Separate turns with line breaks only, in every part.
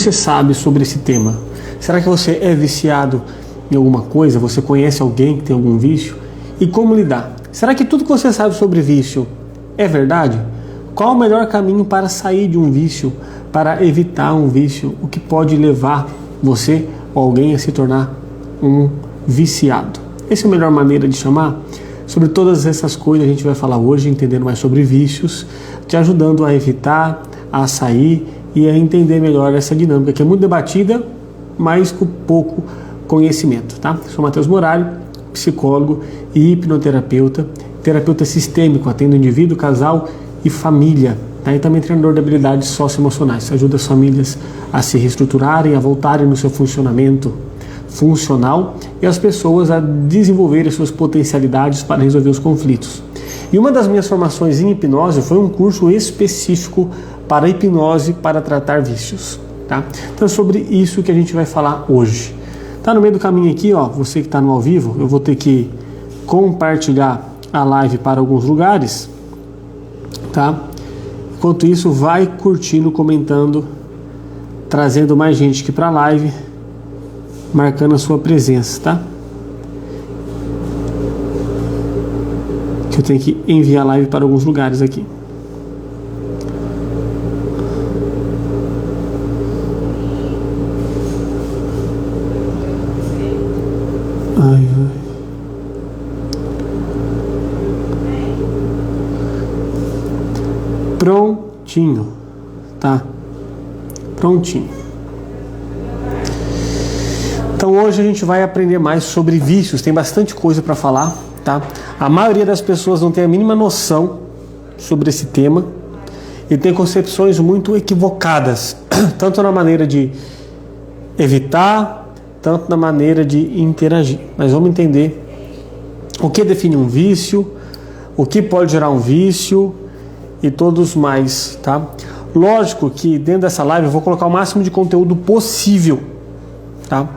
você sabe sobre esse tema? Será que você é viciado em alguma coisa? Você conhece alguém que tem algum vício? E como lidar? Será que tudo que você sabe sobre vício é verdade? Qual o melhor caminho para sair de um vício, para evitar um vício? O que pode levar você ou alguém a se tornar um viciado? Essa é a melhor maneira de chamar? Sobre todas essas coisas a gente vai falar hoje, entendendo mais sobre vícios, te ajudando a evitar, a sair e a entender melhor essa dinâmica que é muito debatida, mas com pouco conhecimento, tá? Sou Matheus Morari, psicólogo e hipnoterapeuta, terapeuta sistêmico, atendo indivíduo, casal e família, tá? E também treinador de habilidades socioemocionais, ajuda as famílias a se reestruturarem, a voltarem no seu funcionamento funcional e as pessoas a desenvolverem suas potencialidades para resolver os conflitos. E uma das minhas formações em hipnose foi um curso específico para hipnose para tratar vícios, tá? Então é sobre isso que a gente vai falar hoje. Tá no meio do caminho aqui, ó, você que está no ao vivo, eu vou ter que compartilhar a live para alguns lugares, tá? Enquanto isso, vai curtindo, comentando, trazendo mais gente aqui para a live, marcando a sua presença, tá? Que eu tenho que enviar a live para alguns lugares aqui. Ai, ai. Prontinho, tá? Prontinho. Então hoje a gente vai aprender mais sobre vícios, tem bastante coisa para falar, tá? A maioria das pessoas não tem a mínima noção sobre esse tema e tem concepções muito equivocadas, tanto na maneira de evitar, tanto na maneira de interagir. Mas vamos entender o que define um vício, o que pode gerar um vício e todos mais, tá? Lógico que dentro dessa live eu vou colocar o máximo de conteúdo possível, tá?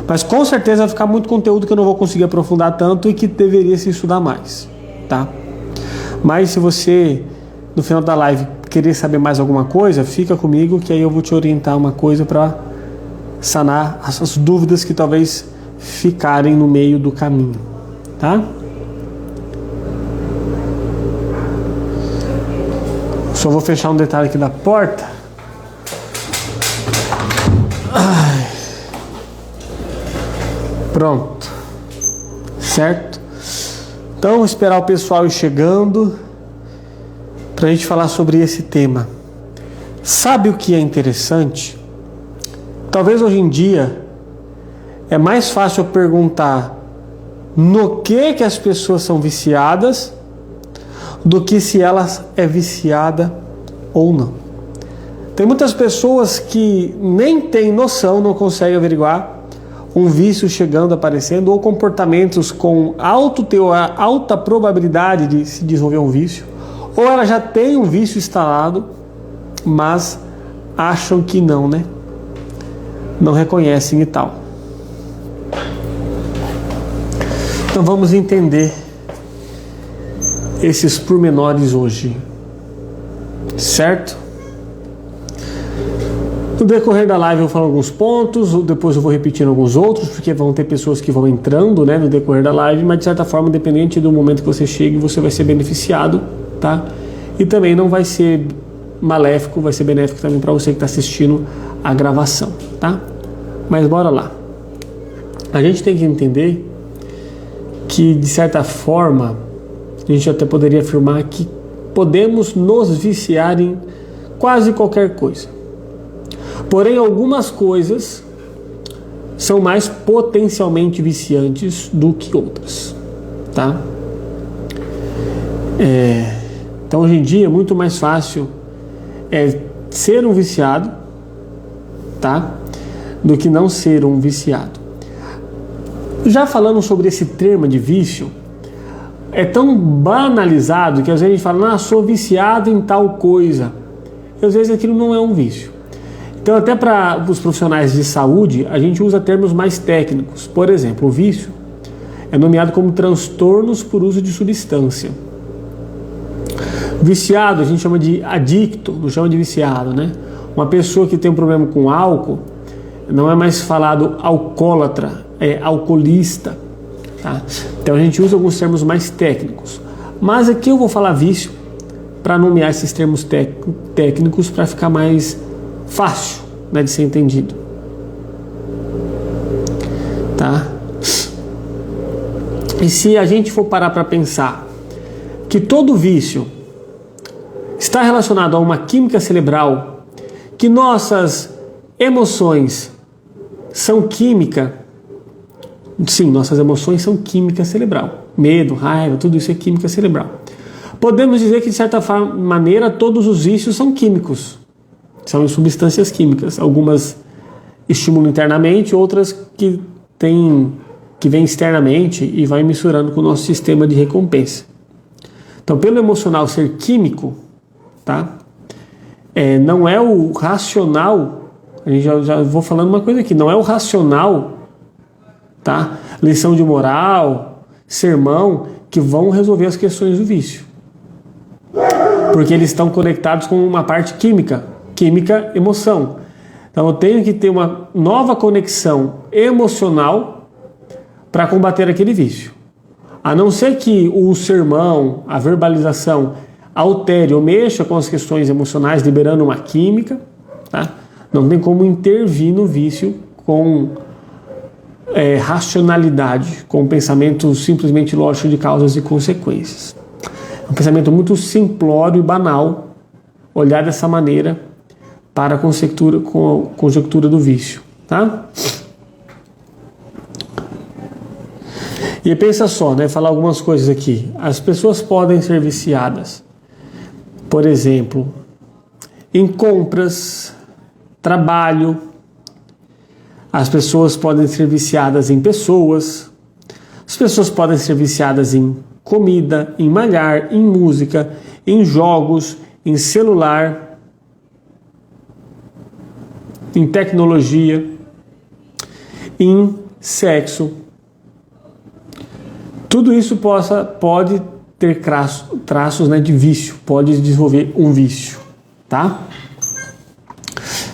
Mas com certeza vai ficar muito conteúdo que eu não vou conseguir aprofundar tanto e que deveria se estudar mais, tá? Mas se você, no final da live, querer saber mais alguma coisa, fica comigo que aí eu vou te orientar uma coisa para sanar essas dúvidas que talvez ficarem no meio do caminho, tá? Só vou fechar um detalhe aqui da porta. Ai. Pronto. Certo? Então, vou esperar o pessoal ir chegando para a gente falar sobre esse tema. Sabe o que é interessante? Talvez hoje em dia é mais fácil eu perguntar no que as pessoas são viciadas do que se elas é viciada ou não. Tem muitas pessoas que nem têm noção, não conseguem averiguar um vício chegando, aparecendo, ou comportamentos com alta probabilidade de se desenvolver um vício, ou ela já tem um vício instalado, mas acham que não, né? Não reconhecem e tal. Então vamos entender esses pormenores hoje, certo? No decorrer da live eu falo alguns pontos, depois eu vou repetindo alguns outros, porque vão ter pessoas que vão entrando, né, no decorrer da live, mas de certa forma, dependente do momento que você chegue, você vai ser beneficiado, tá? E também não vai ser maléfico, vai ser benéfico também para você que está assistindo a gravação, tá? Mas bora lá. A gente tem que entender que, de certa forma, a gente até poderia afirmar que podemos nos viciar em quase qualquer coisa. Porém, algumas coisas são mais potencialmente viciantes do que outras, tá? Então, hoje em dia, é muito mais fácil ser um viciado, tá? Do que não ser um viciado. Já falando sobre esse termo de vício, é tão banalizado que às vezes a gente fala, sou viciado em tal coisa. E às vezes aquilo não é um vício. Então, até para os profissionais de saúde, a gente usa termos mais técnicos. Por exemplo, o vício é nomeado como transtornos por uso de substância. Viciado a gente chama de adicto, não chama de viciado, né? Uma pessoa que tem um problema com álcool, não é mais falado alcoólatra, é alcoolista, tá? Então a gente usa alguns termos mais técnicos. Mas aqui eu vou falar vício para nomear esses termos técnicos para ficar mais fácil, né, de ser entendido. Tá? E se a gente for parar para pensar que todo vício está relacionado a uma química cerebral, que nossas emoções são química, sim, nossas emoções são química cerebral. Medo, raiva, tudo isso é química cerebral. Podemos dizer que, de certa maneira, todos os vícios são químicos. São substâncias químicas. Algumas estimulam internamente, outras que vêm externamente e vai misturando com o nosso sistema de recompensa. Então, pelo emocional ser químico, tá? Não é o racional, a gente já vou falando uma coisa aqui, não é o racional, tá? Lição de moral, sermão, que vão resolver as questões do vício. Porque eles estão conectados com uma parte química, emoção. Então eu tenho que ter uma nova conexão emocional para combater aquele vício. A não ser que o sermão, a verbalização, altere ou mexa com as questões emocionais, liberando uma química, tá? Não tem como intervir no vício com racionalidade, com um pensamento simplesmente lógico de causas e consequências. É um pensamento muito simplório e banal olhar dessa maneira para a conjectura do vício, tá? E pensa só, né? Falar algumas coisas aqui. As pessoas podem ser viciadas, por exemplo, em compras, trabalho. As pessoas podem ser viciadas em pessoas. As pessoas podem ser viciadas em comida, em malhar, em música, em jogos, em celular, em tecnologia, em sexo. Tudo isso pode ter traços, né, de vício, pode desenvolver um vício, tá?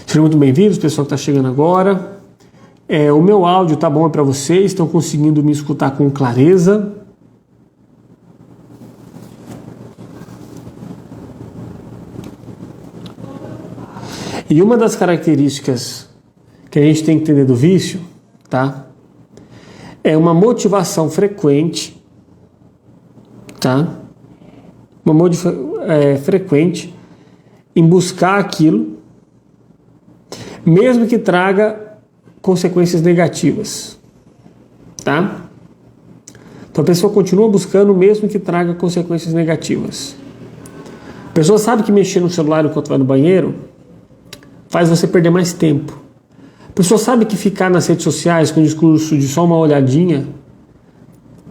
Sejam muito bem-vindos, pessoal que está chegando agora. O meu áudio tá bom para vocês? Estão conseguindo me escutar com clareza? E uma das características que a gente tem que entender do vício, tá? É uma motivação frequente, tá? Frequente em buscar aquilo, mesmo que traga consequências negativas, tá? Então a pessoa continua buscando mesmo que traga consequências negativas. A pessoa sabe que mexer no celular enquanto vai no banheiro faz você perder mais tempo. A pessoa sabe que ficar nas redes sociais com o discurso de só uma olhadinha,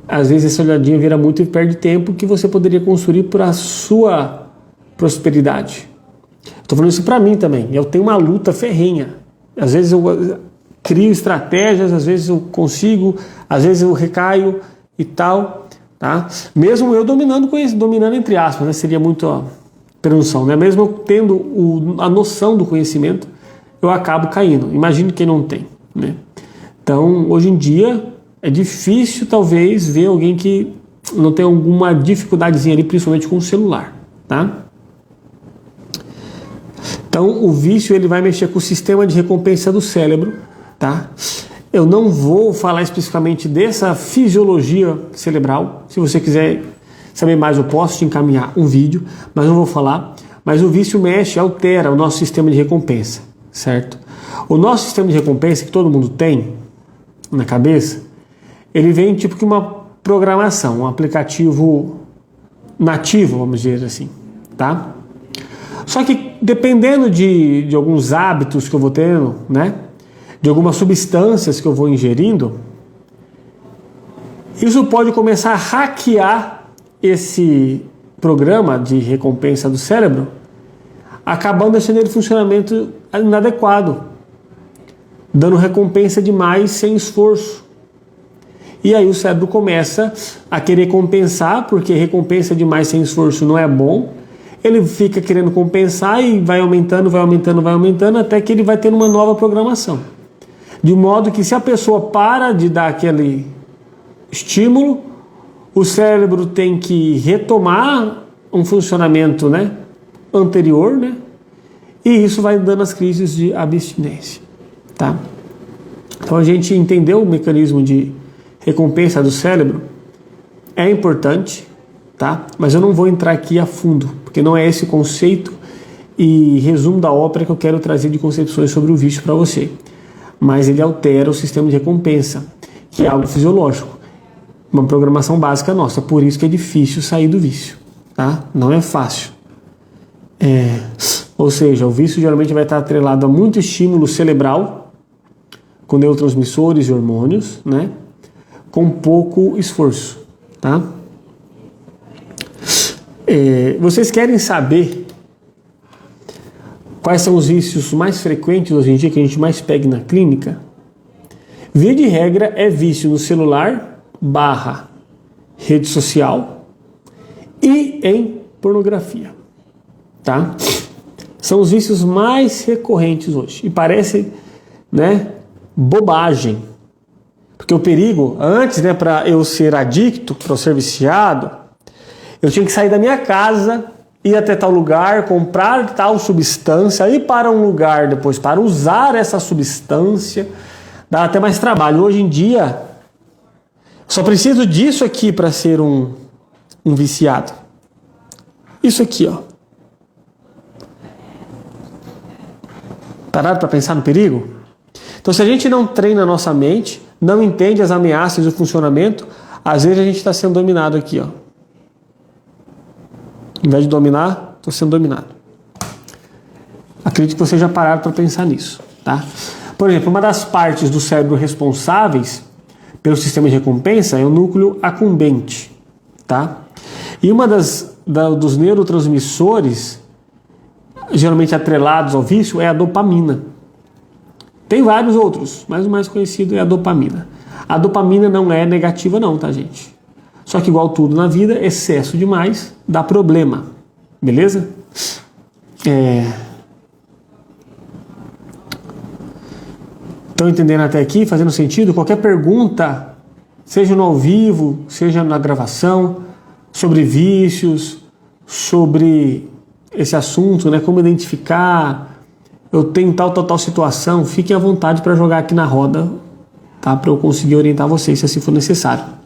às vezes essa olhadinha vira muito e perde tempo que você poderia construir para a sua prosperidade. Estou falando isso para mim também. Eu tenho uma luta ferrenha. Às vezes eu crio estratégias, às vezes eu consigo, às vezes eu recaio e tal, tá? Mesmo eu dominando entre aspas, né? Seria muito presunção, né? Mesmo eu tendo a noção do conhecimento, eu acabo caindo. Imagine quem não tem, né? Então, hoje em dia, é difícil talvez ver alguém que não tem alguma dificuldadezinha ali, principalmente com o celular, tá? Então, o vício ele vai mexer com o sistema de recompensa do cérebro, tá? Eu não vou falar especificamente dessa fisiologia cerebral. Se você quiser saber mais, eu posso te encaminhar um vídeo, mas não vou falar. Mas o vício mexe, altera o nosso sistema de recompensa, certo? O nosso sistema de recompensa, que todo mundo tem na cabeça, ele vem tipo que uma programação, um aplicativo nativo, vamos dizer assim, tá? Só que dependendo de alguns hábitos que eu vou tendo, né? De algumas substâncias que eu vou ingerindo, isso pode começar a hackear esse programa de recompensa do cérebro, acabando deixando ele em funcionamento inadequado, dando recompensa demais sem esforço. E aí o cérebro começa a querer compensar, porque recompensa demais sem esforço não é bom. ele fica querendo compensar e vai aumentando, até que ele vai tendo uma nova programação. De modo que se a pessoa para de dar aquele estímulo, o cérebro tem que retomar um funcionamento, né, anterior, né, e isso vai dando as crises de abstinência, tá? Então a gente entendeu o mecanismo de recompensa do cérebro, é importante, tá? Mas eu não vou entrar aqui a fundo, porque não é esse o conceito e resumo da ópera que eu quero trazer de concepções sobre o vício para você. Mas ele altera o sistema de recompensa, que é algo fisiológico, uma programação básica nossa, por isso que é difícil sair do vício, tá? Não é fácil. Ou seja, o vício geralmente vai estar atrelado a muito estímulo cerebral, com neurotransmissores e hormônios, né? Com pouco esforço, tá? Vocês querem saber quais são os vícios mais frequentes hoje em dia, que a gente mais pega na clínica? Via de regra é vício no celular / rede social e em pornografia, tá? São os vícios mais recorrentes hoje. E parece, né, bobagem. Porque o perigo, antes, né, para eu ser adicto, para eu ser viciado, eu tinha que sair da minha casa, ir até tal lugar, comprar tal substância, ir para um lugar depois para usar essa substância, dá até mais trabalho. Hoje em dia, só preciso disso aqui para ser um viciado. Isso aqui, ó. Pararam para pensar no perigo? Então, se a gente não treina a nossa mente, não entende as ameaças e o funcionamento, às vezes a gente está sendo dominado aqui, ó. Em vez de dominar, estou sendo dominado. Acredito que vocês já pararam para pensar nisso, tá? Por exemplo, uma das partes do cérebro responsáveis pelo sistema de recompensa é o núcleo accumbente, tá? E uma dos neurotransmissores geralmente atrelados ao vício é a dopamina. Tem vários outros, mas o mais conhecido é a dopamina. A dopamina não é negativa não, tá, gente? Só que igual tudo na vida, excesso demais dá problema, beleza? Estão entendendo até aqui, fazendo sentido? Qualquer pergunta, seja no ao vivo, seja na gravação, sobre vícios, sobre esse assunto, né? Como identificar, eu tenho tal situação, fiquem à vontade para jogar aqui na roda, tá? Para eu conseguir orientar vocês se assim for necessário.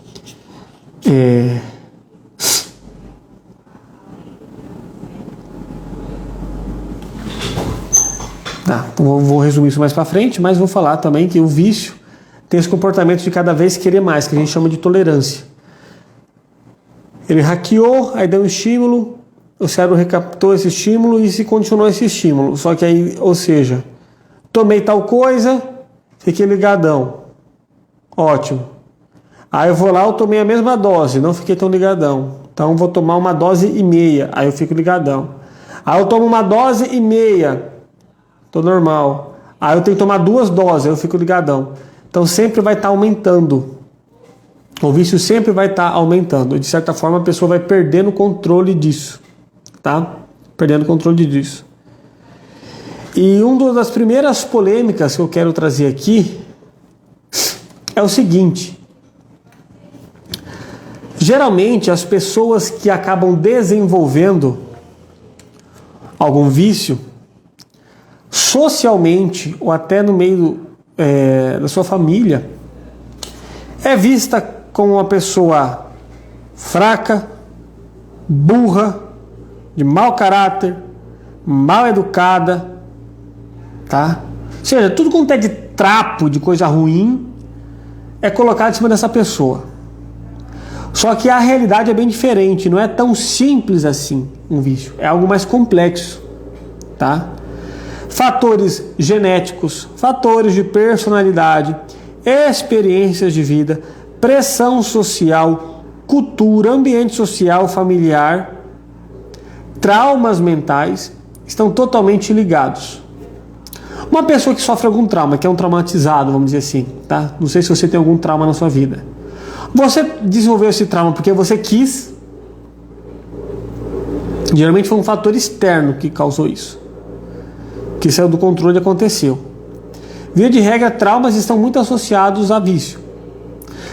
Tá, então vou resumir isso mais para frente, mas vou falar também que o vício tem esse comportamento de cada vez querer mais, que a gente chama de tolerância. Ele hackeou, aí deu um estímulo, o cérebro recaptou esse estímulo e se continuou esse estímulo. Só que aí, ou seja, tomei tal coisa, fiquei ligadão. Ótimo. Aí eu vou lá, eu tomei a mesma dose, não fiquei tão ligadão. Então vou tomar 1,5 doses, aí eu fico ligadão. Aí eu tomo 1,5 doses, tô normal. Aí eu tenho que tomar 2 doses, aí eu fico ligadão. Então sempre vai estar aumentando. O vício sempre vai estar aumentando. E de certa forma a pessoa vai perdendo o controle disso. Tá? Perdendo o controle disso. E uma das primeiras polêmicas que eu quero trazer aqui é o seguinte. Geralmente as pessoas que acabam desenvolvendo algum vício, socialmente ou até no meio da sua família, é vista como uma pessoa fraca, burra, de mau caráter, mal educada, tá? Ou seja, tudo quanto é de trapo, de coisa ruim, é colocado em cima dessa pessoa. Só que a realidade é bem diferente, não é tão simples assim um vício, é algo mais complexo, tá? Fatores genéticos, fatores de personalidade, experiências de vida, pressão social, cultura, ambiente social, familiar, traumas mentais, estão totalmente ligados. Uma pessoa que sofre algum trauma, que é um traumatizado, vamos dizer assim, tá? Não sei se você tem algum trauma na sua vida. Você desenvolveu esse trauma porque você quis, Geralmente foi um fator externo que causou isso, que saiu do controle e aconteceu. Via de regra, traumas estão muito associados a vício.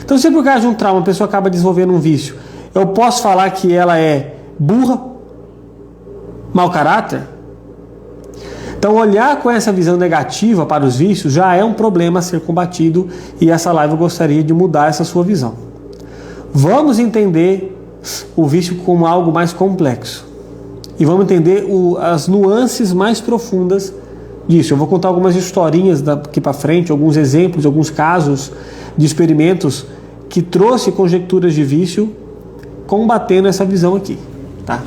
Então, se por causa de um trauma a pessoa acaba desenvolvendo um vício, eu posso falar que ela é burra, mau caráter? Então, olhar com essa visão negativa para os vícios já é um problema a ser combatido, e essa live eu gostaria de mudar essa sua visão. Vamos entender o vício como algo mais complexo e vamos entender as nuances mais profundas disso. Eu vou contar algumas historinhas daqui para frente, alguns exemplos, alguns casos de experimentos que trouxe conjecturas de vício combatendo essa visão aqui, tá?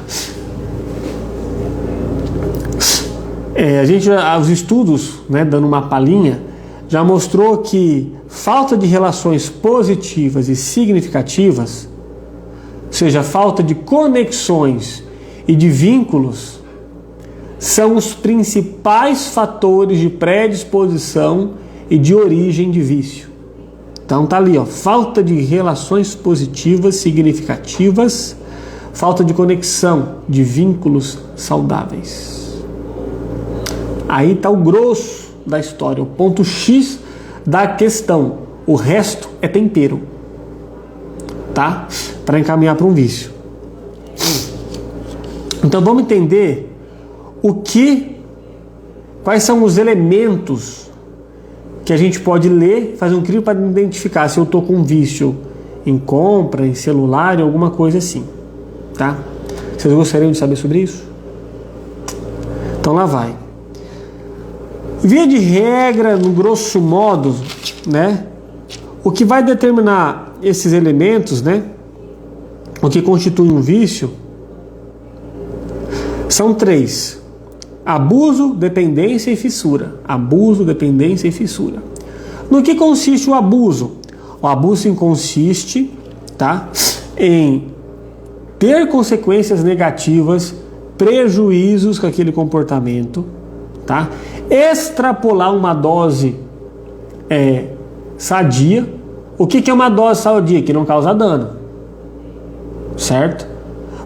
Os estudos, né, dando uma palhinha, já mostrou que falta de relações positivas e significativas, ou seja, falta de conexões e de vínculos, são os principais fatores de predisposição e de origem de vício. Então tá ali, ó, falta de relações positivas, significativas, falta de conexão, de vínculos saudáveis. Aí está o grosso da história, o ponto X da questão. O resto é tempero, tá? Para encaminhar para um vício. Então vamos entender quais são os elementos que a gente pode ler, fazer um crivo para identificar se eu estou com um vício em compra, em celular, em alguma coisa assim, tá? Vocês gostariam de saber sobre isso? Então lá vai. Via de regra, no grosso modo, né, o que vai determinar esses elementos, né, o que constitui um vício, são 3: abuso, dependência e fissura. Abuso, dependência e fissura. No que consiste o abuso? O abuso consiste, tá, em ter consequências negativas, prejuízos com aquele comportamento, tá? Extrapolar uma dose sadia. O que é uma dose sadia? Que não causa dano, certo?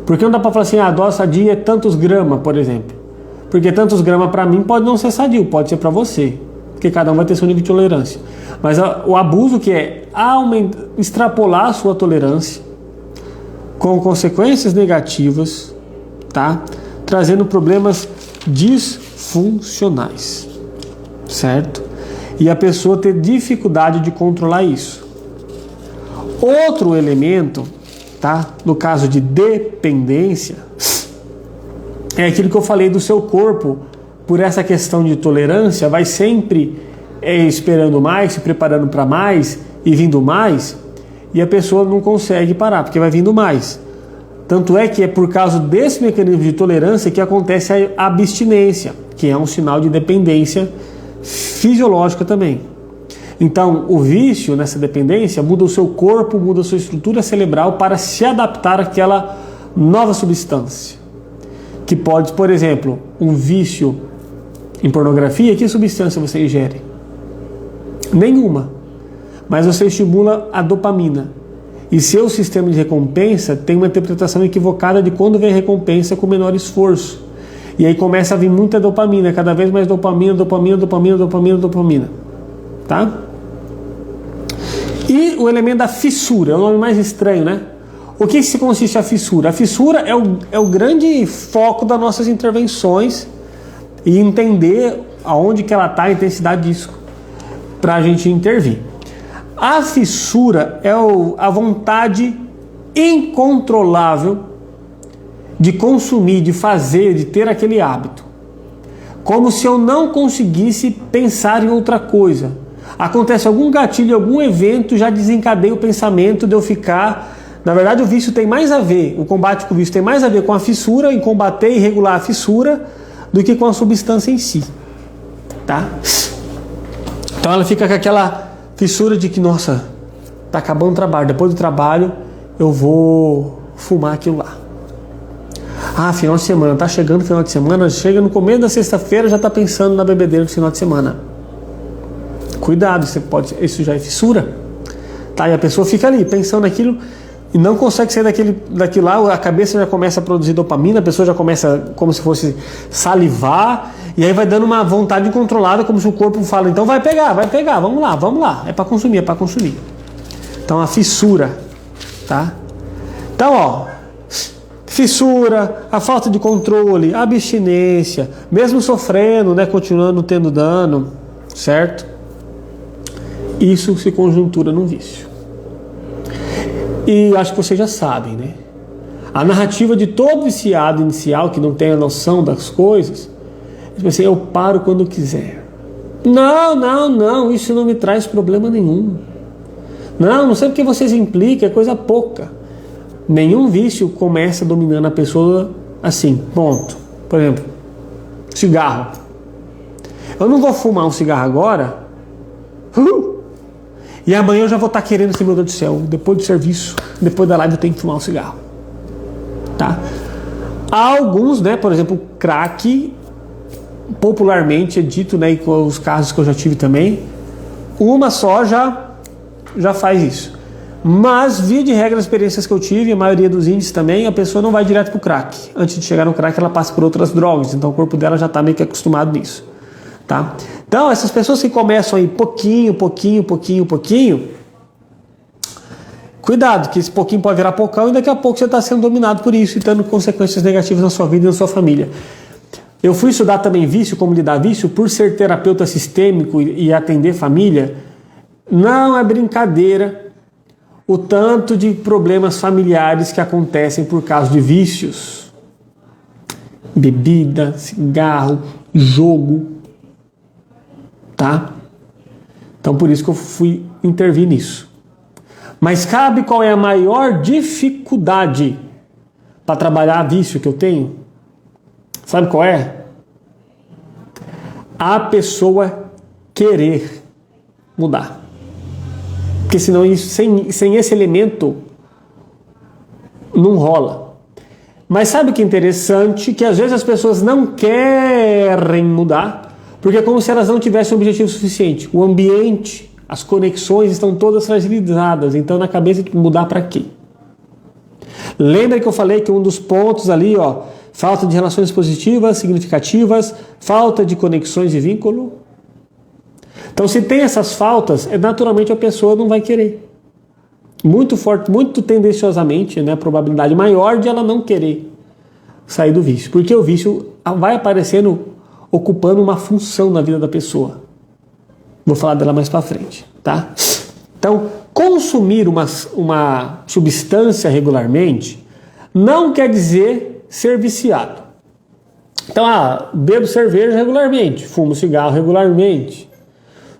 Porque não dá para falar assim, a dose sadia é tantos gramas, por exemplo. Porque tantos gramas para mim pode não ser sadio, pode ser para você, porque cada um vai ter seu nível de tolerância. Mas o abuso, que é extrapolar a sua tolerância com consequências negativas, tá? Trazendo problemas disfuncionais, certo? E a pessoa ter dificuldade de controlar isso. Outro elemento, tá? No caso de dependência, é aquilo que eu falei do seu corpo, por essa questão de tolerância, vai sempre esperando mais, se preparando para mais e vindo mais, e a pessoa não consegue parar, porque vai vindo mais. Tanto é que é por causa desse mecanismo de tolerância que acontece a abstinência, que é um sinal de dependência fisiológica também. Então, o vício nessa dependência muda o seu corpo, muda a sua estrutura cerebral para se adaptar àquela nova substância. Que pode, por exemplo, um vício em pornografia, que substância você ingere? Nenhuma. Mas você estimula a dopamina. E seu sistema de recompensa tem uma interpretação equivocada de quando vem a recompensa com menor esforço. E aí começa a vir muita dopamina, cada vez mais dopamina. Tá? E o elemento da fissura, é o nome mais estranho, né? O que se consiste a fissura? A fissura é o grande foco das nossas intervenções e entender aonde que ela está, a intensidade disso, para a gente intervir. A fissura é a vontade incontrolável de consumir, de fazer, de ter aquele hábito. Como se eu não conseguisse pensar em outra coisa. Acontece algum gatilho, algum evento, já desencadeia o pensamento de eu ficar... Na verdade, o vício tem mais a ver, o combate com o vício tem mais a ver com a fissura, em combater e regular a fissura, do que com a substância em si. Tá? Então ela fica com aquela fissura de que, nossa, tá acabando o trabalho, depois do trabalho eu vou fumar aquilo lá. Ah, final de semana, tá chegando o final de semana, chega no começo da sexta-feira, já tá pensando na bebedeira do final de semana. Cuidado, isso já é fissura. Tá? E a pessoa fica ali pensando naquilo e não consegue sair daquilo lá, a cabeça já começa a produzir dopamina, a pessoa já começa como se fosse salivar, e aí vai dando uma vontade incontrolada, como se o corpo fala, então vai pegar, vamos lá, é para consumir, Então a fissura, tá? Então, ó, fissura, a falta de controle, a abstinência, mesmo sofrendo, né, continuando tendo dano, certo? Isso se conjuntura num vício. E acho que vocês já sabem, né? A narrativa de todo viciado inicial que não tem a noção das coisas, tipo assim, eu paro quando quiser. Não, isso não me traz problema nenhum. Não sei porque vocês implicam, é coisa pouca. Nenhum vício começa dominando a pessoa assim, ponto. Por exemplo, cigarro. Eu não vou fumar um cigarro agora, e amanhã eu já vou estar querendo assim, meu Deus do céu, depois do serviço, depois da live eu tenho que fumar um cigarro. Tá? Há alguns, né, por exemplo, crack, popularmente é dito, né, e com os casos que eu já tive também, uma só já faz isso. Mas, via de regra, as experiências que eu tive, a maioria dos índices também, a pessoa não vai direto pro crack. Antes de chegar no crack, ela passa por outras drogas, então o corpo dela já está meio que acostumado nisso. Tá? Então, essas pessoas que começam aí pouquinho, cuidado, que esse pouquinho pode virar pocão e daqui a pouco você está sendo dominado por isso e tendo consequências negativas na sua vida e na sua família. Eu fui estudar também vício, como lidar vício, por ser terapeuta sistêmico e atender família. Não é brincadeira o tanto de problemas familiares que acontecem por causa de vícios. Bebida, cigarro, jogo. Tá? Então por isso que eu fui intervir nisso. Mas sabe qual é a maior dificuldade para trabalhar vício que eu tenho? Sabe qual é? A pessoa querer mudar. Porque senão isso, sem esse elemento não rola. Mas sabe o que é interessante? Que às vezes as pessoas não querem mudar porque é como se elas não tivessem um objetivo suficiente. O ambiente, as conexões estão todas fragilizadas. Então na cabeça tem que mudar para quê? Lembra que eu falei que um dos pontos ali, ó, falta de relações positivas, significativas, falta de conexões e vínculo? Então se tem essas faltas, naturalmente a pessoa não vai querer. Muito forte, muito tendenciosamente, né, a probabilidade maior de ela não querer sair do vício. Porque o vício vai aparecendo ocupando uma função na vida da pessoa. Vou falar dela mais para frente, tá? Então, consumir uma substância regularmente não quer dizer ser viciado. Então, bebo cerveja regularmente, fumo cigarro regularmente,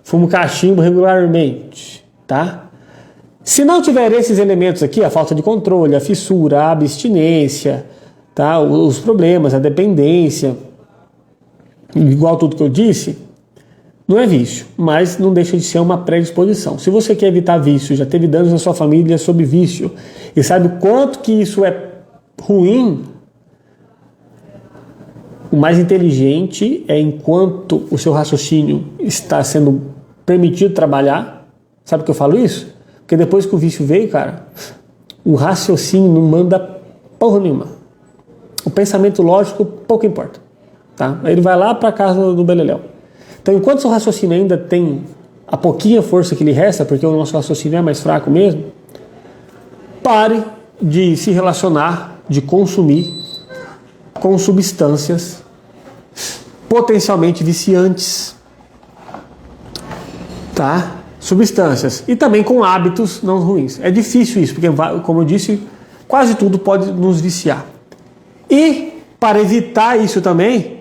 fumo cachimbo regularmente, tá? Se não tiver esses elementos aqui, a falta de controle, a fissura, a abstinência, tá? Os problemas, a dependência, igual tudo que eu disse, não é vício, mas não deixa de ser uma predisposição. Se você quer evitar vício, já teve danos na sua família sobre vício, e sabe o quanto que isso é ruim, o mais inteligente é enquanto o seu raciocínio está sendo permitido trabalhar. Sabe por que eu falo isso? Porque depois que o vício veio, cara, o raciocínio não manda porra nenhuma. O pensamento lógico pouco importa. Tá? Aí ele vai lá para casa do beleléu. Então, enquanto seu raciocínio ainda tem a pouquinha força que lhe resta, porque o nosso raciocínio é mais fraco mesmo, pare de se relacionar, de consumir com substâncias potencialmente viciantes, tá? Substâncias. E também com hábitos não ruins. É difícil isso, porque, como eu disse, quase tudo pode nos viciar. E, para evitar isso também,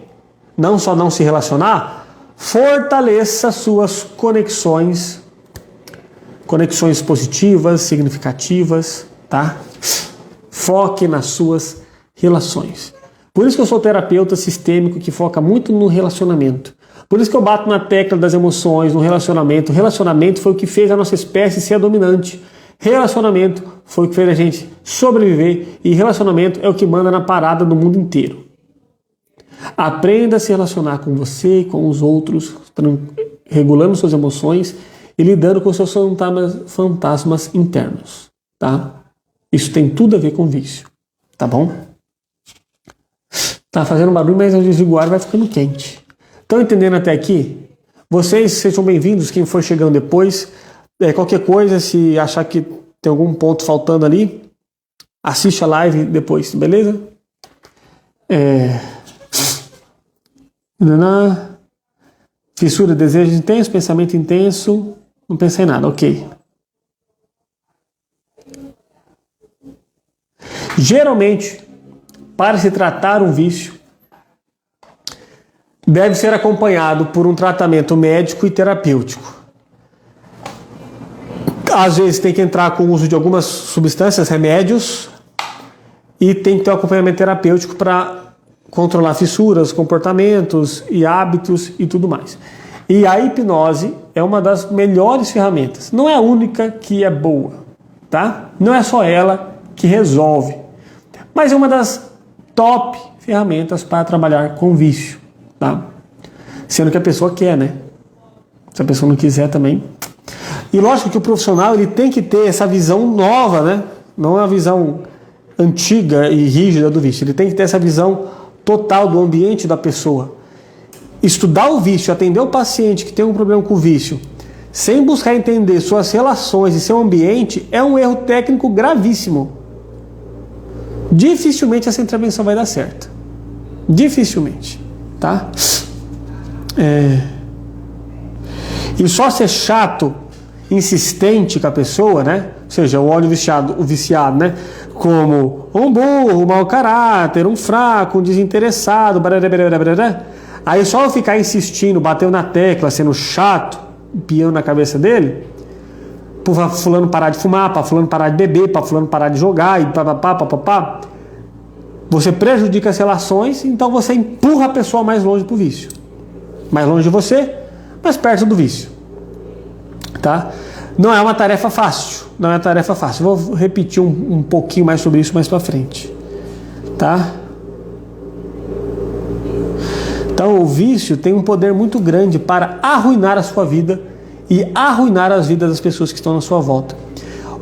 não só não se relacionar, fortaleça suas conexões positivas, significativas, tá? Foque nas suas relações. Por isso que eu sou terapeuta sistêmico que foca muito no relacionamento. Por isso que eu bato na tecla das emoções, no relacionamento. O relacionamento foi o que fez a nossa espécie ser a dominante. Relacionamento foi o que fez a gente sobreviver e relacionamento é o que manda na parada do mundo inteiro. Aprenda a se relacionar com você e com os outros, regulando suas emoções e lidando com seus fantasmas internos, tá? Isso tem tudo a ver com vício, tá bom? Tá fazendo barulho, mas eu desligo o ar, vai ficando quente. Estão entendendo até aqui? Vocês sejam bem-vindos, quem for chegando depois. Qualquer coisa, se achar que tem algum ponto faltando ali, assiste a live depois, beleza? Fissura, desejo intenso, pensamento intenso. Não pensei em nada, ok. Geralmente, para se tratar um vício, deve ser acompanhado por um tratamento médico e terapêutico. Às vezes tem que entrar com o uso de algumas substâncias, remédios, e tem que ter um acompanhamento terapêutico para controlar fissuras, comportamentos e hábitos e tudo mais. E a hipnose é uma das melhores ferramentas. Não é a única que é boa, tá? Não é só ela que resolve, mas é uma das top ferramentas para trabalhar com vício, tá? Sendo que a pessoa quer, né? Se a pessoa não quiser também. E lógico que o profissional ele tem que ter essa visão nova, né? Não é uma visão antiga e rígida do vício. Ele tem que ter essa visão total do ambiente da pessoa. Estudar o vício, atender o paciente que tem um problema com o vício, sem buscar entender suas relações e seu ambiente, é um erro técnico gravíssimo. Dificilmente essa intervenção vai dar certo. Dificilmente, tá? E só ser chato, insistente com a pessoa, né? Ou seja, o viciado, né? Como um burro, um mau caráter, um fraco, um desinteressado, aí só eu ficar insistindo, batendo na tecla, sendo chato, piando na cabeça dele, para fulano parar de fumar, para fulano parar de beber, para fulano parar de jogar, e papapá, você prejudica as relações, então você empurra a pessoa mais longe pro vício. Mais longe de você, mais perto do vício. Tá? Não é uma tarefa fácil. Não é uma tarefa fácil. Vou repetir um pouquinho mais sobre isso mais para frente. Tá? Então o vício tem um poder muito grande para arruinar a sua vida e arruinar as vidas das pessoas que estão na sua volta.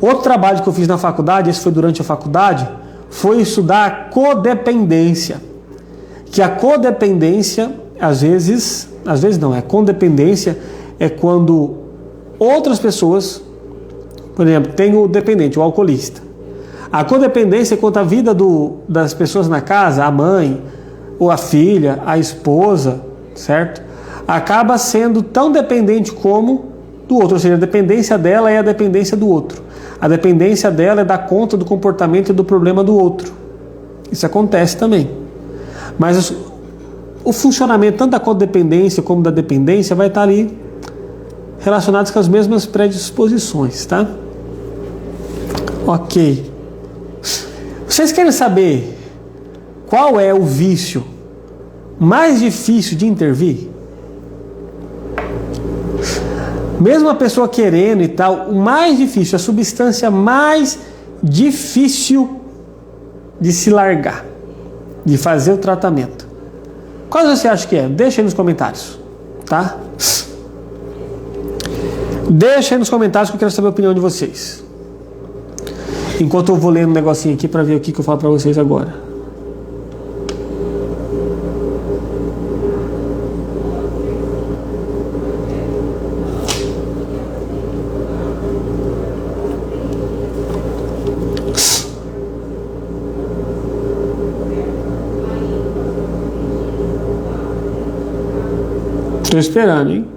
Outro trabalho que eu fiz na faculdade, esse foi durante a faculdade, foi estudar a codependência. Que a codependência, às vezes não, a codependência é quando outras pessoas, por exemplo, tem o dependente, o alcoolista. A codependência é quando a vida das pessoas na casa, a mãe, ou a filha, a esposa, certo? Acaba sendo tão dependente como do outro, ou seja, a dependência dela é a dependência do outro. A dependência dela é dar conta do comportamento e do problema do outro. Isso acontece também. Mas o funcionamento tanto da codependência como da dependência vai estar ali relacionados com as mesmas predisposições, tá? Ok. Vocês querem saber qual é o vício mais difícil de intervir? Mesmo a pessoa querendo e tal, o mais difícil, a substância mais difícil de se largar, de fazer o tratamento. Qual você acha que é? Deixa aí nos comentários, tá? Deixa aí nos comentários que eu quero saber a opinião de vocês. Enquanto eu vou lendo um negocinho aqui para ver o que eu falo para vocês agora. Estou esperando, hein?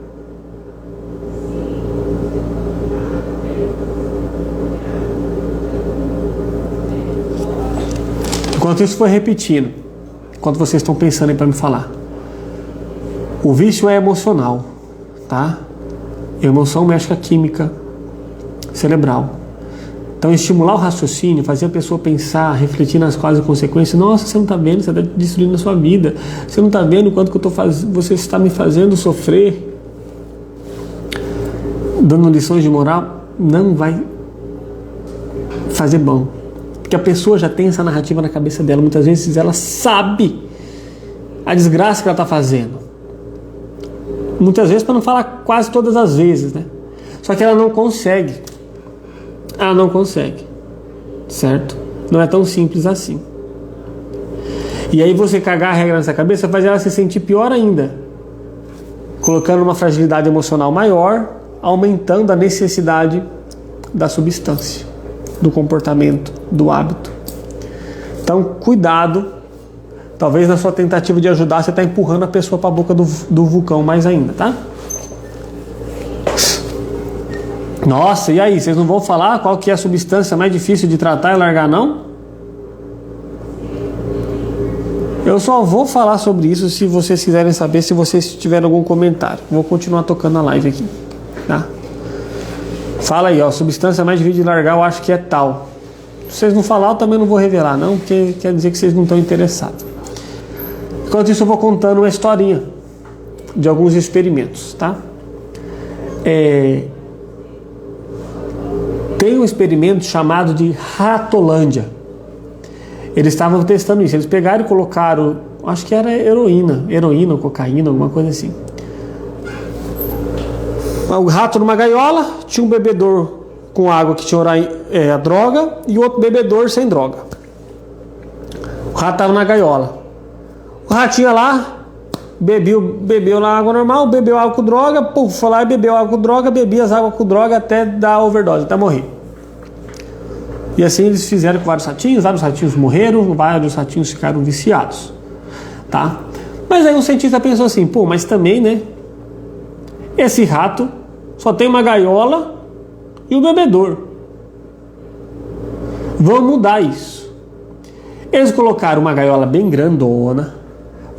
Enquanto isso foi repetindo, enquanto vocês estão pensando aí para me falar. O vício é emocional, tá? A emoção mexe com a química cerebral. Então, estimular o raciocínio, fazer a pessoa pensar, refletir nas causas e consequências. Nossa, você não está vendo, você está destruindo a sua vida. Você não está vendo o quanto que eu tô você está me fazendo sofrer. Dando lições de moral, não vai fazer bom. Porque a pessoa já tem essa narrativa na cabeça dela. Muitas vezes ela sabe a desgraça que ela está fazendo. Muitas vezes, para não falar quase todas as vezes, né? Só que ela não consegue. Ela não consegue. certo? Não é tão simples assim. E aí você cagar a regra nessa cabeça faz ela se sentir pior ainda, colocando uma fragilidade emocional maior, aumentando a necessidade da substância, do comportamento, do hábito. Então, cuidado. Talvez na sua tentativa de ajudar, você está empurrando a pessoa para a boca do vulcão mais ainda, tá? Nossa, e aí? Vocês não vão falar qual que é a substância mais difícil de tratar e largar, não? Eu só vou falar sobre isso se vocês quiserem saber, se vocês tiverem algum comentário. Vou continuar tocando a live aqui, tá? Fala aí, ó, substância mais difícil de largar eu acho que é tal. Se vocês não falar, eu também não vou revelar, não, porque quer dizer que vocês não estão interessados. Enquanto isso, eu vou contando uma historinha de alguns experimentos, tá? Tem um experimento chamado de Ratolândia. Eles estavam testando isso. Eles pegaram e colocaram, acho que era heroína ou cocaína, alguma coisa assim. O rato numa gaiola, tinha um bebedor com água que tinha a droga e outro bebedor sem droga. O rato estava na gaiola. O ratinho lá, bebeu lá água normal, bebeu água com droga, foi lá e bebeu água com droga, bebia as águas com droga até dar overdose, até morrer. E assim eles fizeram com vários ratinhos morreram, vários ratinhos ficaram viciados, tá? Mas aí um cientista pensou assim, mas também, né? Esse rato só tem uma gaiola e um bebedor. Vamos mudar isso. Eles colocaram uma gaiola bem grandona,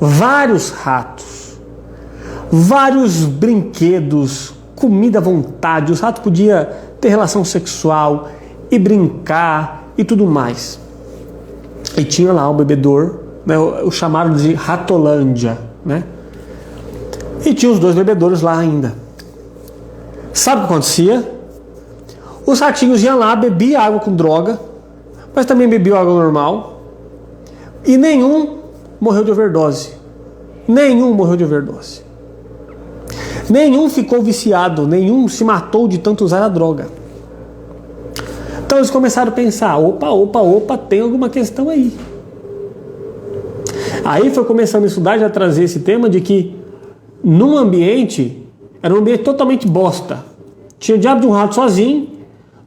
vários ratos, vários brinquedos, comida à vontade. Os ratos podiam ter relação sexual e brincar e tudo mais. E tinha lá o bebedor, né, o chamaram de Ratolândia, né? E tinha os dois bebedores lá ainda. Sabe o que acontecia? Os ratinhos iam lá, bebiam água com droga, mas também bebiam água normal, e nenhum morreu de overdose. Nenhum morreu de overdose. Nenhum ficou viciado, nenhum se matou de tanto usar a droga. Então eles começaram a pensar, opa, tem alguma questão aí. Aí foi começando a estudar, já trazer esse tema de que num ambiente, era um ambiente totalmente bosta. Tinha o diabo de um rato sozinho,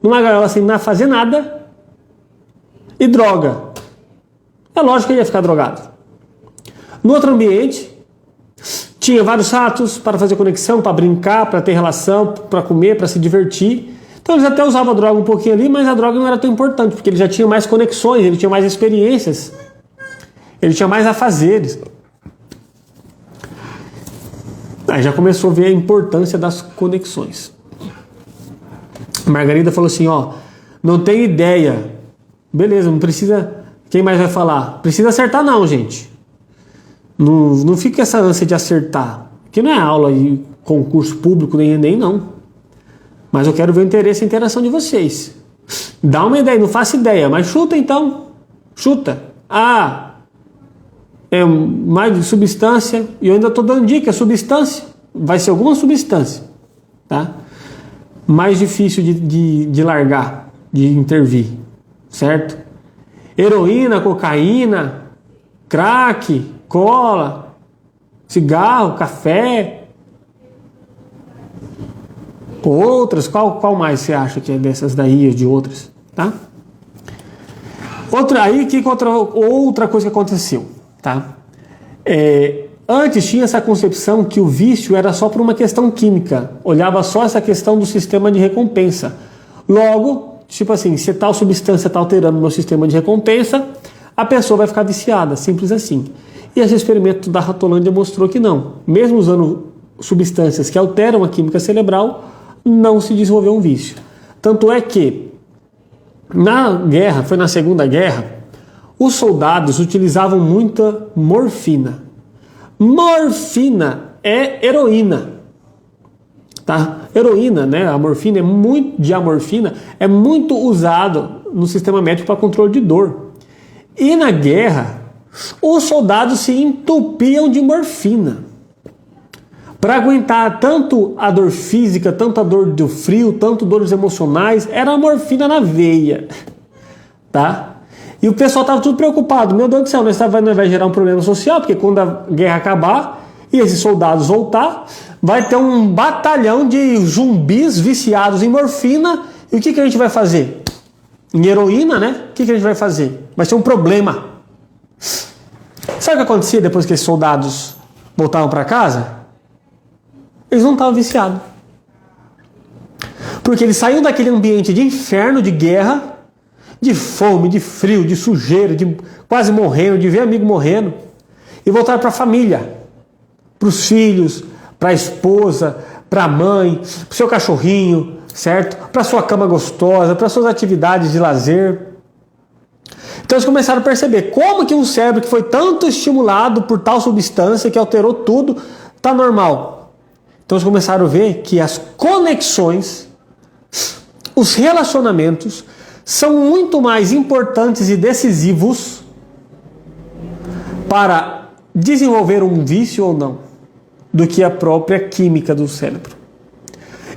numa gaiola sem fazer nada, e droga. É lógico que ele ia ficar drogado. No outro ambiente, tinha vários ratos para fazer conexão, para brincar, para ter relação, para comer, para se divertir. Então eles até usavam a droga um pouquinho ali, mas a droga não era tão importante, porque ele já tinha mais conexões, ele tinha mais experiências, ele tinha mais afazeres. Aí já começou a ver a importância das conexões. Margarida falou assim, não tem ideia. Beleza, não precisa... Quem mais vai falar? Precisa acertar não, gente. Não fica essa ânsia de acertar. Porque não é aula de concurso público, nem Enem, não. Mas eu quero ver o interesse e a interação de vocês. Dá uma ideia, não faço ideia, mas chuta então. Chuta. É mais de substância, e eu ainda estou dando dica, substância. Vai ser alguma substância, tá? Mais difícil de largar, de intervir, certo? Heroína, cocaína, crack, cola, cigarro, café, outras, qual mais você acha que é dessas daí ou de outras, tá? Outra coisa que aconteceu, tá? Antes tinha essa concepção que o vício era só por uma questão química, olhava só essa questão do sistema de recompensa. Logo, tipo assim, se tal substância está alterando o meu sistema de recompensa, a pessoa vai ficar viciada, simples assim. E esse experimento da Ratolândia mostrou que não. Mesmo usando substâncias que alteram a química cerebral, não se desenvolveu um vício. Tanto é que, na guerra, foi na Segunda Guerra, os soldados utilizavam muita morfina. Morfina é heroína. Tá? Heroína, né? A morfina é muito usado no sistema médico para controle de dor. E na guerra, os soldados se entupiam de morfina para aguentar tanto a dor física, tanto a dor do frio, tanto dores emocionais. Era a morfina na veia. tá? E o pessoal estava tudo preocupado. Meu Deus do céu, não vai gerar um problema social, porque quando a guerra acabar e esses soldados voltar, vai ter um batalhão de zumbis viciados em morfina. E o que a gente vai fazer? Em heroína, né? O que a gente vai fazer? Vai ser um problema. Sabe o que acontecia depois que esses soldados voltavam para casa? Eles não estavam viciados. Porque eles saíam daquele ambiente de inferno, de guerra, de fome, de frio, de sujeira, de quase morrendo, de ver amigo morrendo, e voltaram para a família, para os filhos, para a esposa, para a mãe, para o seu cachorrinho, certo? Para a sua cama gostosa, para as suas atividades de lazer. Então eles começaram a perceber como que um cérebro que foi tanto estimulado por tal substância que alterou tudo, está normal. Então eles começaram a ver que as conexões, os relacionamentos, são muito mais importantes e decisivos para desenvolver um vício ou não, do que a própria química do cérebro.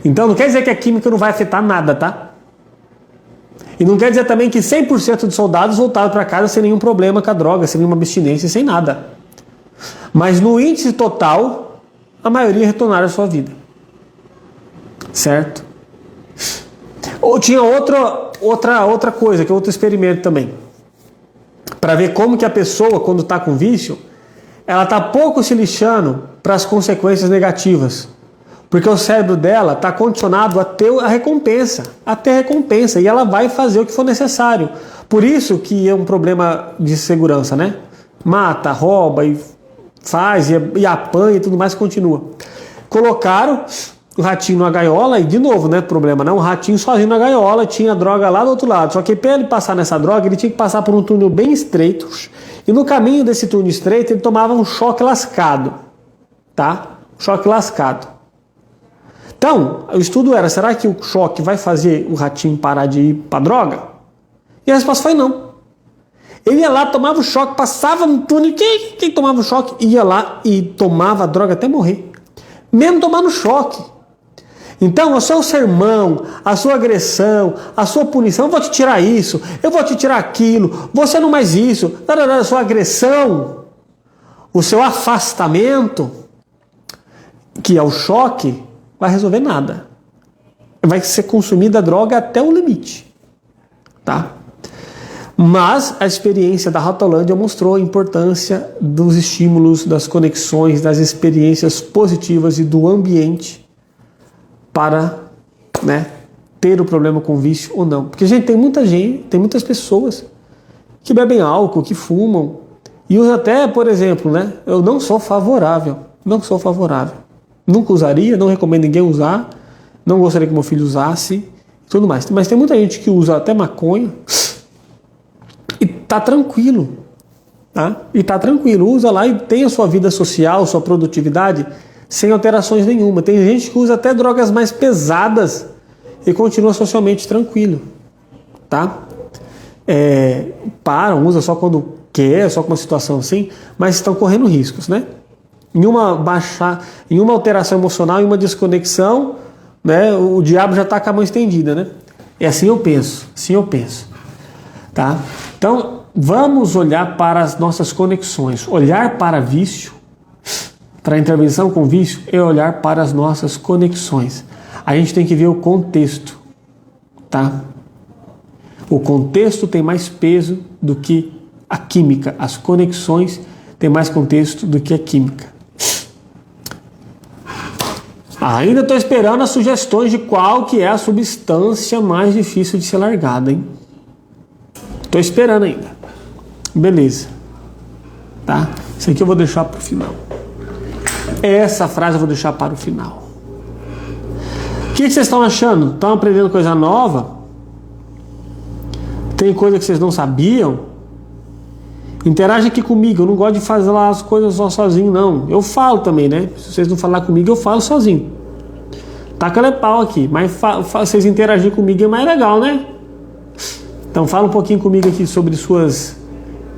Então não quer dizer que a química não vai afetar nada, tá? E não quer dizer também que 100% dos soldados voltaram para casa sem nenhum problema com a droga, sem nenhuma abstinência, sem nada. Mas no índice total, a maioria retornaram à sua vida. Certo? Ou tinha outra coisa, que é outro experimento também. Para ver como que a pessoa, quando está com vício, ela está pouco se lixando para as consequências negativas. Porque o cérebro dela está condicionado a ter a recompensa, e ela vai fazer o que for necessário. Por isso que é um problema de segurança, né? Mata, rouba, e faz, e apanha e tudo mais, continua. Colocaram o ratinho na gaiola, e de novo, né? Problema, não? O ratinho sozinho na gaiola, tinha droga lá do outro lado. Só que para ele passar nessa droga, ele tinha que passar por um túnel bem estreito, e no caminho desse túnel estreito, ele tomava um choque lascado, tá? Choque lascado. Então, o estudo era, será que o choque vai fazer o ratinho parar de ir para droga? E a resposta foi não. Ele ia lá, tomava o choque, passava no túnel, quem tomava o choque ia lá e tomava a droga até morrer. Mesmo tomando choque. Então, o seu sermão, a sua agressão, a sua punição, eu vou te tirar isso, eu vou te tirar aquilo, você não mais isso, a sua agressão, o seu afastamento, que é o choque, vai resolver nada. Vai ser consumida a droga até o limite. Tá? Mas a experiência da Ratolândia mostrou a importância dos estímulos, das conexões, das experiências positivas e do ambiente para, né, ter o problema com vício ou não. Porque, gente, tem muitas pessoas que bebem álcool, que fumam, e usam até, por exemplo, né, eu não sou favorável. Nunca usaria, não recomendo ninguém usar, não gostaria que meu filho usasse, tudo mais. Mas tem muita gente que usa até maconha e tá tranquilo, tá? E tá tranquilo, usa lá e tem a sua vida social, sua produtividade, sem alterações nenhuma. Tem gente que usa até drogas mais pesadas e continua socialmente tranquilo, tá? Usa só quando quer, só com uma situação assim, mas estão correndo riscos, né? Em uma alteração emocional, em uma desconexão, né, o diabo já está com a mão estendida, né? É assim eu penso, tá? Então, vamos olhar para as nossas conexões. Olhar para vício, para a intervenção com vício, é olhar para as nossas conexões. A gente tem que ver o contexto, tá? O contexto tem mais peso do que a química. As conexões têm mais contexto do que a química. Ainda estou esperando as sugestões de qual que é a substância mais difícil de ser largada, hein? Estou esperando ainda. Beleza. Tá? Isso aqui eu vou deixar para o final. Essa frase eu vou deixar para o final. O que vocês estão achando? Estão aprendendo coisa nova? Tem coisa que vocês não sabiam? Interage aqui comigo, eu não gosto de fazer lá as coisas só sozinho, não. Eu falo também, né? Se vocês não falar comigo, eu falo sozinho. Taca-lhe pau aqui, mas vocês interagirem comigo é mais legal, né? Então fala um pouquinho comigo aqui sobre suas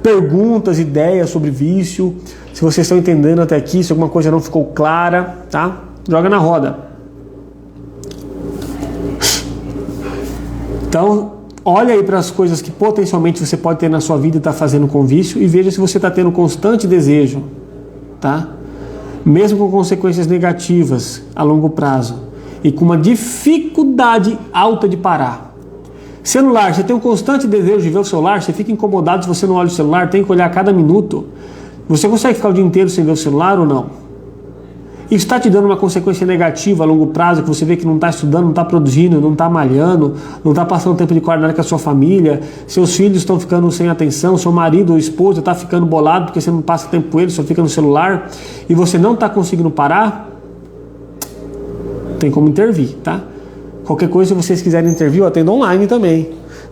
perguntas, ideias sobre vício. Se vocês estão entendendo até aqui, se alguma coisa não ficou clara, tá? Joga na roda. Então, olha aí para as coisas que potencialmente você pode ter na sua vida e está fazendo com vício e veja se você está tendo constante desejo, tá? Mesmo com consequências negativas a longo prazo e com uma dificuldade alta de parar. Celular, você tem um constante desejo de ver o celular, você fica incomodado se você não olha o celular, tem que olhar a cada minuto. Você consegue ficar o dia inteiro sem ver o celular ou não? Isso está te dando uma consequência negativa a longo prazo, que você vê que não está estudando, não está produzindo, não está malhando, não está passando tempo de qualidade com a sua família, seus filhos estão ficando sem atenção, seu marido ou esposa está ficando bolado porque você não passa tempo com ele, só fica no celular, e você não está conseguindo parar, tem como intervir, tá? Qualquer coisa, se vocês quiserem intervir, eu atendo online também.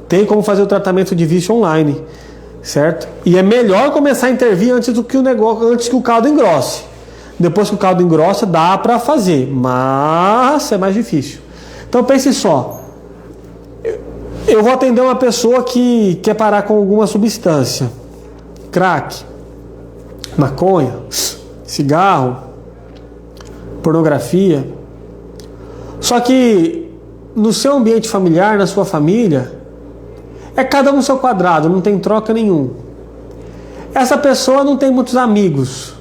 Tem como fazer o tratamento de vício online, certo? E é melhor começar a intervir antes que o caldo engrosse. Depois que o caldo engrossa, dá para fazer, mas é mais difícil. Então pense só, eu vou atender uma pessoa que quer parar com alguma substância, crack, maconha, cigarro, pornografia. Só que no seu ambiente familiar, na sua família, é cada um no seu quadrado, não tem troca nenhum. Essa pessoa não tem muitos amigos.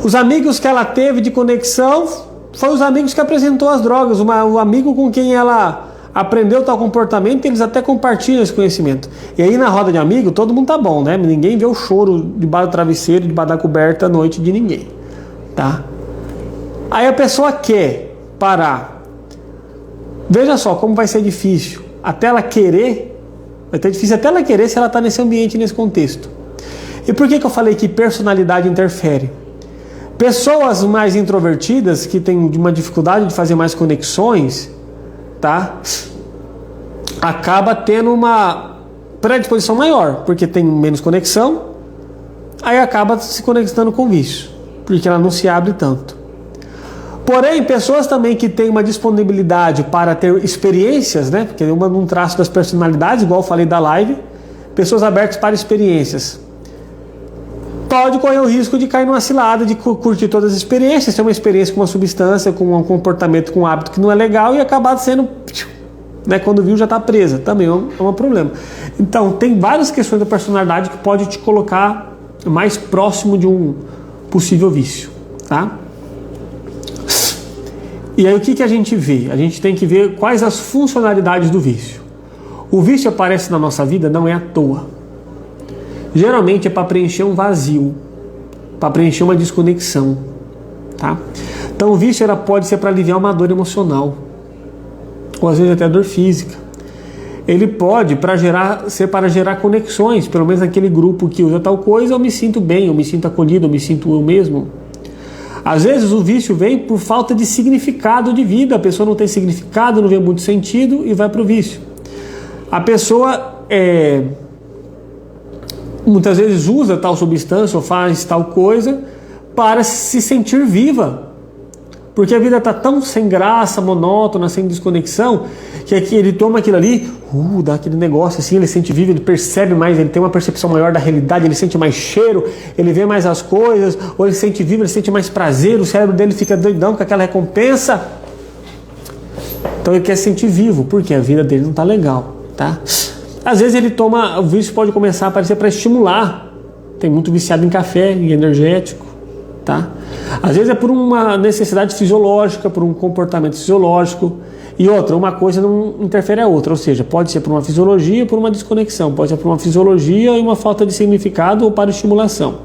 Os amigos que ela teve de conexão foram os amigos que apresentou as drogas. O amigo com quem ela aprendeu tal comportamento, eles até compartilham esse conhecimento. E aí na roda de amigo, todo mundo tá bom, né? Ninguém vê o choro debaixo do travesseiro, debaixo da coberta à noite de ninguém, tá? Aí a pessoa quer parar. Veja só como vai ser difícil. Até ela querer, vai ter difícil até ela querer se ela tá nesse ambiente, nesse contexto. E por que eu falei que personalidade interfere? Pessoas mais introvertidas, que têm uma dificuldade de fazer mais conexões, tá? Acaba tendo uma predisposição maior, porque tem menos conexão, aí acaba se conectando com vício, porque ela não se abre tanto. Porém, pessoas também que têm uma disponibilidade para ter experiências, né? Porque é um traço das personalidades, igual eu falei da live, pessoas abertas para experiências. Pode correr o risco de cair numa cilada, de curtir todas as experiências, ter uma experiência com uma substância, com um comportamento, com um hábito que não é legal e acabar sendo, né, quando viu já está presa. Também é um problema. Então, tem várias questões da personalidade que pode te colocar mais próximo de um possível vício, tá? E aí o que a gente vê? A gente tem que ver quais as funcionalidades do vício. O vício aparece na nossa vida não é à toa. Geralmente é para preencher um vazio, para preencher uma desconexão, tá? Então o vício pode ser para aliviar uma dor emocional, ou às vezes até dor física. Ele pode ser para gerar conexões, pelo menos naquele grupo que usa tal coisa, eu me sinto bem, eu me sinto acolhido, eu me sinto eu mesmo. Às vezes o vício vem por falta de significado de vida, a pessoa não tem significado, não vê muito sentido e vai para o vício. A pessoa muitas vezes usa tal substância ou faz tal coisa para se sentir viva, porque a vida está tão sem graça, monótona, sem desconexão, que ele toma aquilo ali, dá aquele negócio assim, ele se sente vivo, ele percebe mais, ele tem uma percepção maior da realidade, ele sente mais cheiro, ele vê mais as coisas, ou ele se sente vivo, ele sente mais prazer, o cérebro dele fica doidão com aquela recompensa. Então ele quer se sentir vivo, porque a vida dele não está legal, tá? Às vezes o vício pode começar a aparecer para estimular. Tem muito viciado em café, em energético, tá? Às vezes é por uma necessidade fisiológica, por um comportamento fisiológico. E outra, uma coisa não interfere a outra, ou seja, pode ser por uma fisiologia ou por uma desconexão, pode ser por uma fisiologia e uma falta de significado ou para estimulação.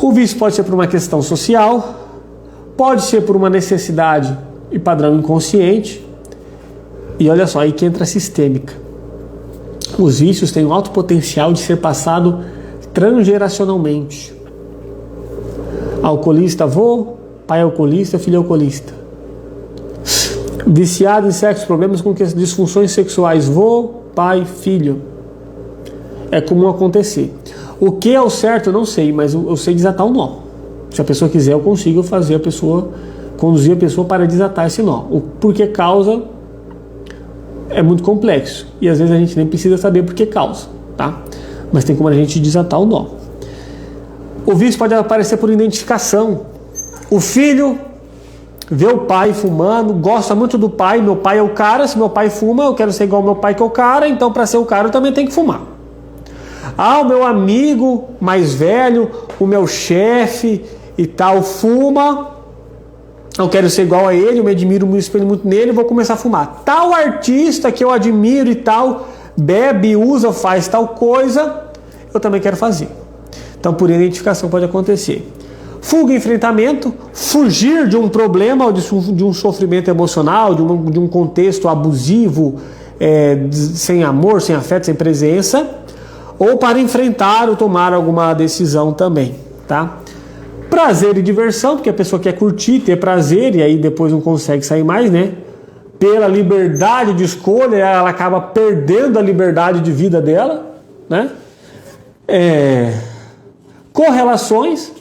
O vício pode ser por uma questão social, pode ser por uma necessidade e padrão inconsciente. E olha só, aí que entra a sistêmica. Os vícios têm um alto potencial de ser passado transgeracionalmente. Alcoolista avô, pai alcoolista, filho alcoolista. Viciado em sexo, problemas com disfunções sexuais, vô, pai, filho. É comum acontecer. O que é o certo eu não sei, mas eu sei desatar o nó. Se a pessoa quiser, eu consigo conduzir a pessoa para desatar esse nó. O porquê causa é muito complexo e às vezes a gente nem precisa saber por que causa, tá? Mas tem como a gente desatar o nó. O vício pode aparecer por identificação. O filho vê o pai fumando, gosta muito do pai, meu pai é o cara, se meu pai fuma, eu quero ser igual ao meu pai que é o cara, então para ser o cara eu também tenho que fumar. Ah, o meu amigo mais velho, o meu chefe e tal fuma, eu quero ser igual a ele, eu me admiro, me espelho muito nele, vou começar a fumar. Tal artista que eu admiro e tal, bebe, usa, faz tal coisa, eu também quero fazer. Então por identificação pode acontecer. Fuga e enfrentamento, fugir de um problema ou de um sofrimento emocional, de um contexto abusivo, sem amor, sem afeto, sem presença, ou para enfrentar ou tomar alguma decisão também, tá? Prazer e diversão, porque a pessoa quer curtir, ter prazer, e aí depois não consegue sair mais, né? Pela liberdade de escolha, ela acaba perdendo a liberdade de vida dela, né? Correlações,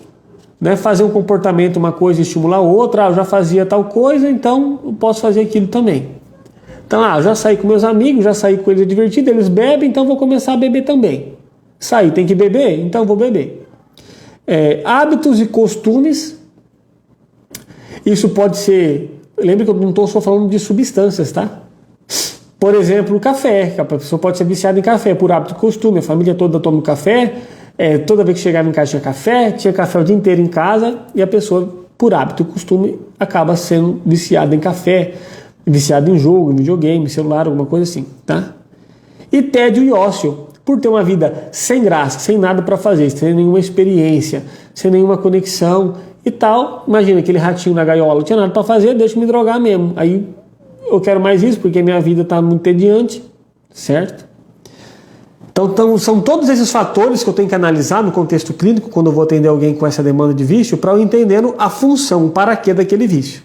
né? Fazer um comportamento, uma coisa estimular outra. Eu já fazia tal coisa, então eu posso fazer aquilo também. Então, eu já saí com meus amigos, já saí com eles divertido, eles bebem, então vou começar a beber também. Saí, tem que beber, então vou beber. Hábitos e costumes, isso pode ser, lembre que eu não estou só falando de substâncias, tá? Por exemplo, o café, a pessoa pode ser viciada em café por hábito e costume, a família toda toma café, toda vez que chegava em casa tinha café o dia inteiro em casa, e a pessoa, por hábito e costume, acaba sendo viciada em café, viciada em jogo, em videogame, celular, alguma coisa assim, tá? E tédio e ócio, por ter uma vida sem graça, sem nada para fazer, sem nenhuma experiência, sem nenhuma conexão e tal. Imagina aquele ratinho na gaiola, não tinha nada para fazer, deixa eu me drogar mesmo. Aí eu quero mais isso porque minha vida está muito entediante, certo? Então são todos esses fatores que eu tenho que analisar no contexto clínico quando eu vou atender alguém com essa demanda de vício, para eu entendendo a função, o para quê daquele vício.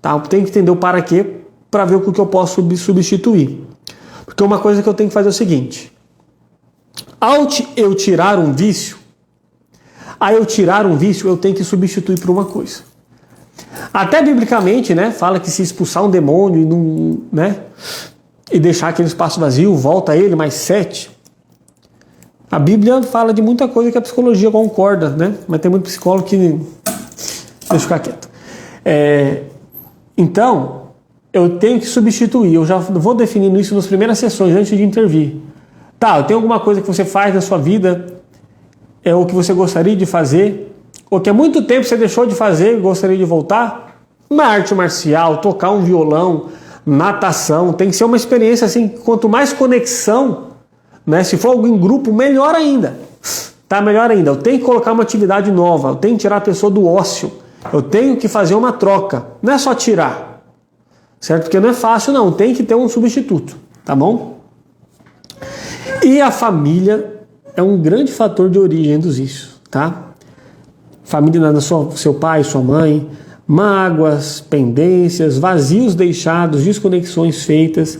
Tá? Eu tenho que entender o para quê para ver o que eu posso substituir. Porque uma coisa que eu tenho que fazer é o seguinte: ao eu tirar um vício, eu tenho que substituir por uma coisa. Até biblicamente, né, fala que se expulsar um demônio e, não, né, e deixar aquele espaço vazio, volta a ele mais 7. A Bíblia fala de muita coisa que a psicologia concorda, né? Mas tem muito psicólogo que... Deixa eu ficar quieto. Então, eu tenho que substituir. Eu já vou definindo isso nas primeiras sessões, antes de intervir. Tá, tem alguma coisa que você faz na sua vida, ou que você gostaria de fazer, ou que há muito tempo você deixou de fazer e gostaria de voltar? Uma arte marcial, tocar um violão, natação, tem que ser uma experiência assim, quanto mais conexão, né? Se for algo em grupo, melhor ainda. Tá, melhor ainda. Eu tenho que colocar uma atividade nova, eu tenho que tirar a pessoa do ócio, eu tenho que fazer uma troca, não é só tirar, certo? Porque não é fácil não, tem que ter um substituto, tá bom? E a família é um grande fator de origem dos vícios, tá? Família da seu pai, sua mãe, mágoas, pendências, vazios deixados, desconexões feitas.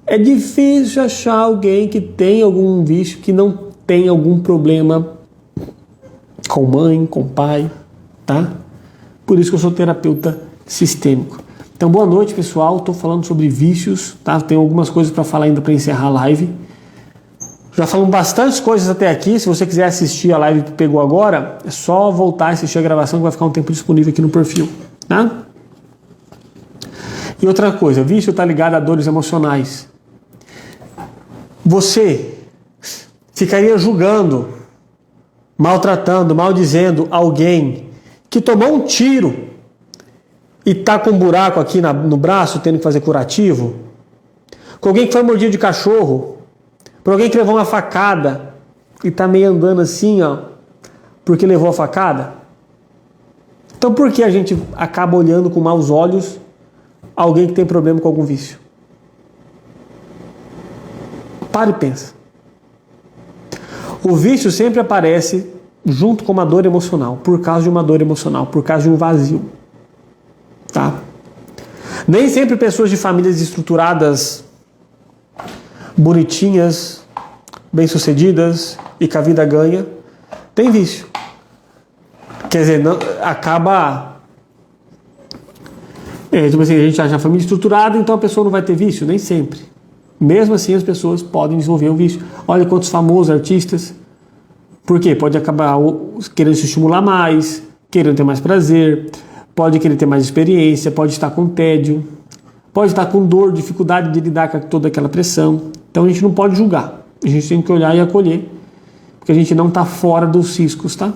É difícil achar alguém que tem algum vício, que não tem algum problema com mãe, com pai, tá? Por isso que eu sou terapeuta sistêmico. Então, boa noite, pessoal. Estou falando sobre vícios, tá? Tenho algumas coisas para falar ainda para encerrar a live. Já falamos bastante coisas até aqui. Se você quiser assistir a live que pegou agora, é só voltar e assistir a gravação que vai ficar um tempo disponível aqui no perfil, tá? E outra coisa, vício está ligado a dores emocionais. Você ficaria julgando, maltratando, maldizendo alguém que tomou um tiro e está com um buraco aqui no braço, tendo que fazer curativo? Com alguém que foi mordido de cachorro? Por alguém que levou uma facada e está meio andando assim, ó, porque levou a facada? Então por que a gente acaba olhando com maus olhos alguém que tem problema com algum vício? Para e pensa. O vício sempre aparece junto com uma dor emocional, por causa de uma dor emocional, por causa de um vazio. Tá? Nem sempre pessoas de famílias estruturadas, bonitinhas, bem-sucedidas e que a vida ganha, tem vício. Quer dizer, não, acaba... tipo assim, a gente acha a família estruturada, então a pessoa não vai ter vício? Nem sempre. Mesmo assim, as pessoas podem desenvolver o vício. Olha quantos famosos artistas. Por quê? Pode acabar querendo se estimular mais, querendo ter mais prazer, pode querer ter mais experiência, pode estar com tédio, pode estar com dor, dificuldade de lidar com toda aquela pressão. Então a gente não pode julgar, a gente tem que olhar e acolher, porque a gente não está fora dos riscos, tá?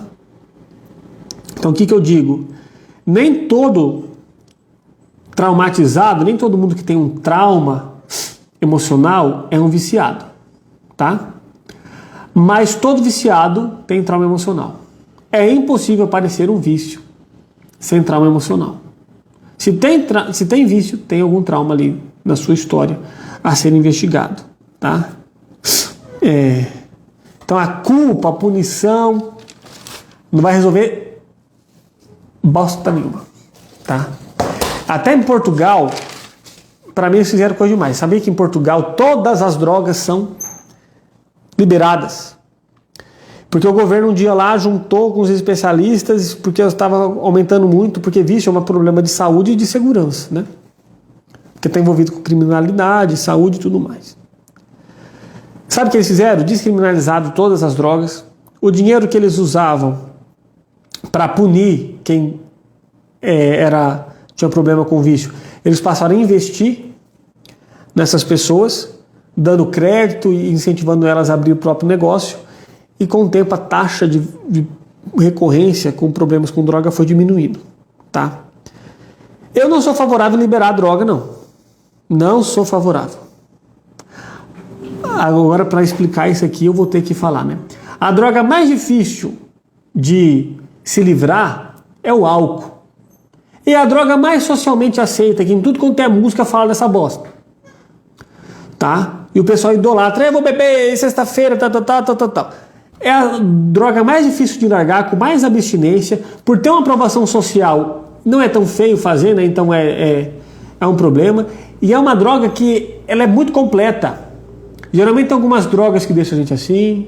Então o que eu digo? Nem todo traumatizado, nem todo mundo que tem um trauma emocional é um viciado, tá? Mas todo viciado tem trauma emocional. É impossível parecer um vício sem trauma emocional. Se tem vício, tem algum trauma ali na sua história a ser investigado, tá? Então a culpa, a punição não vai resolver bosta nenhuma, tá? Até em Portugal, para mim eles fizeram coisa demais. Sabia que em Portugal todas as drogas são liberadas? Porque o governo um dia lá juntou com os especialistas, porque estava aumentando muito, porque vício é um problema de saúde e de segurança, né? Porque está envolvido com criminalidade, saúde e tudo mais. Sabe o que eles fizeram? Descriminalizaram todas as drogas. O dinheiro que eles usavam para punir quem tinha problema com vício, eles passaram a investir nessas pessoas, dando crédito e incentivando elas a abrir o próprio negócio. E com o tempo a taxa de recorrência com problemas com droga foi diminuindo, tá? Eu não sou favorável a liberar a droga, não. Não sou favorável. Agora, para explicar isso aqui, eu vou ter que falar, né? A droga mais difícil de se livrar é o álcool. E a droga mais socialmente aceita, que em tudo quanto é música fala dessa bosta. Tá? E o pessoal idolatra, eu vou beber sexta-feira, tal. É a droga mais difícil de largar, com mais abstinência, por ter uma aprovação social, não é tão feio fazer, né? Então é um problema. E é uma droga que ela é muito completa. Geralmente tem algumas drogas que deixam a gente assim,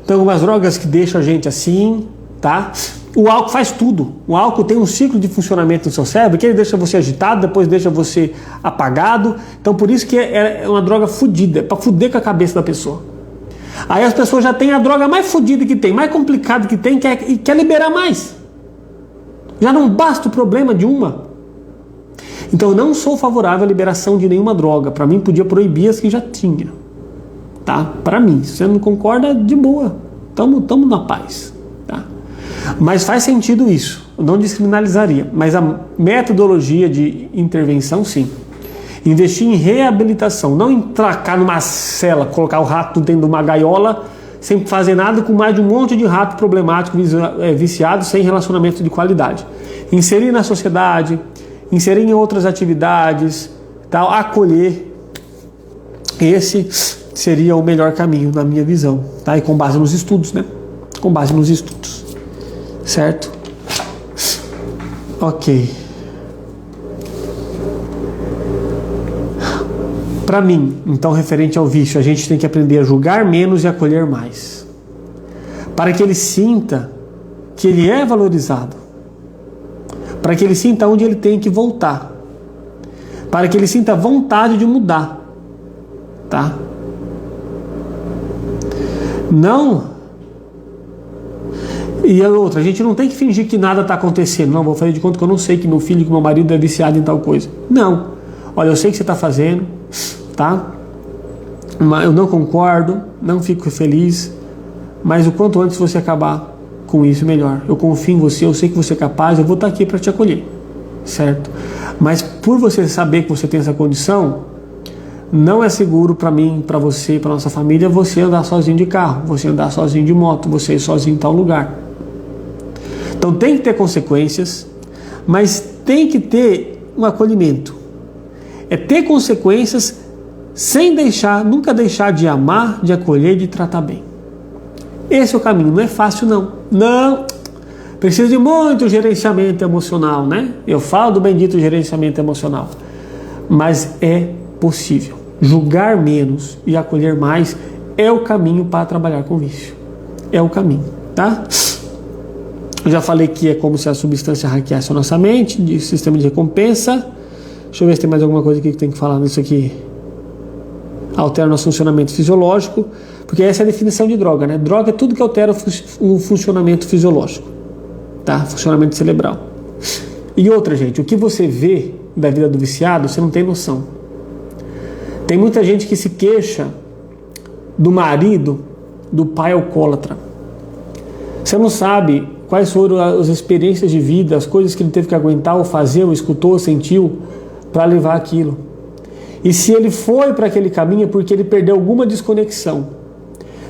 tem algumas drogas que deixam a gente assim, tá? O álcool faz tudo. O álcool tem um ciclo de funcionamento no seu cérebro que ele deixa você agitado, depois deixa você apagado. Então por isso que é uma droga fodida, é pra fuder com a cabeça da pessoa. Aí as pessoas já têm a droga mais fodida que tem, mais complicada que tem, e quer liberar mais. Já não basta o problema de uma. Então eu não sou favorável à liberação de nenhuma droga. Para mim podia proibir as que já tinha. Tá? Para mim, se você não concorda, de boa. Tamo na paz. Tá? Mas faz sentido isso. Eu não descriminalizaria. Mas a metodologia de intervenção, sim. Investir em reabilitação, não entracar numa cela, colocar o rato dentro de uma gaiola, sem fazer nada, com mais de um monte de rato problemático, viciado, sem relacionamento de qualidade. Inserir na sociedade, inserir em outras atividades, tal, acolher. Esse seria o melhor caminho, na minha visão. Tá? E com base nos estudos, né? Com base nos estudos. Certo? Ok. Para mim, então, referente ao vício, a gente tem que aprender a julgar menos e acolher mais. Para que ele sinta que ele é valorizado. Para que ele sinta onde ele tem que voltar. Para que ele sinta vontade de mudar. Tá? Não. E a outra, a gente não tem que fingir que nada está acontecendo. Não, vou fazer de conta que eu não sei que meu filho, que meu marido é viciado em tal coisa. Não. Olha, eu sei que você está fazendo, tá? Mas eu não concordo, não fico feliz, mas o quanto antes você acabar com isso, melhor. Eu confio em você, eu sei que você é capaz, eu vou estar aqui para te acolher, certo? Mas por você saber que você tem essa condição, não é seguro para mim, para você, para nossa família, você andar sozinho de carro, você andar sozinho de moto, você ir sozinho em tal lugar. Então tem que ter consequências, mas tem que ter um acolhimento. É ter consequências sem nunca deixar de amar, de acolher, de tratar bem. Esse é o caminho, não é fácil não. Não, precisa de muito gerenciamento emocional, né? Eu falo do bendito gerenciamento emocional. Mas é possível. Julgar menos e acolher mais é o caminho para trabalhar com vício. É o caminho, tá? Eu já falei que é como se a substância hackeasse a nossa mente, de sistema de recompensa. Deixa eu ver se tem mais alguma coisa aqui que tem que falar nisso aqui. Altera nosso funcionamento fisiológico, porque essa é a definição de droga, né? Droga é tudo que altera o funcionamento fisiológico, tá? Funcionamento cerebral. E outra, gente, o que você vê da vida do viciado, você não tem noção. Tem muita gente que se queixa do marido, do pai alcoólatra. Você não sabe quais foram as experiências de vida, as coisas que ele teve que aguentar, ou fazer, ou escutou, ou sentiu, para levar aquilo. E se ele foi para aquele caminho é porque ele perdeu alguma desconexão.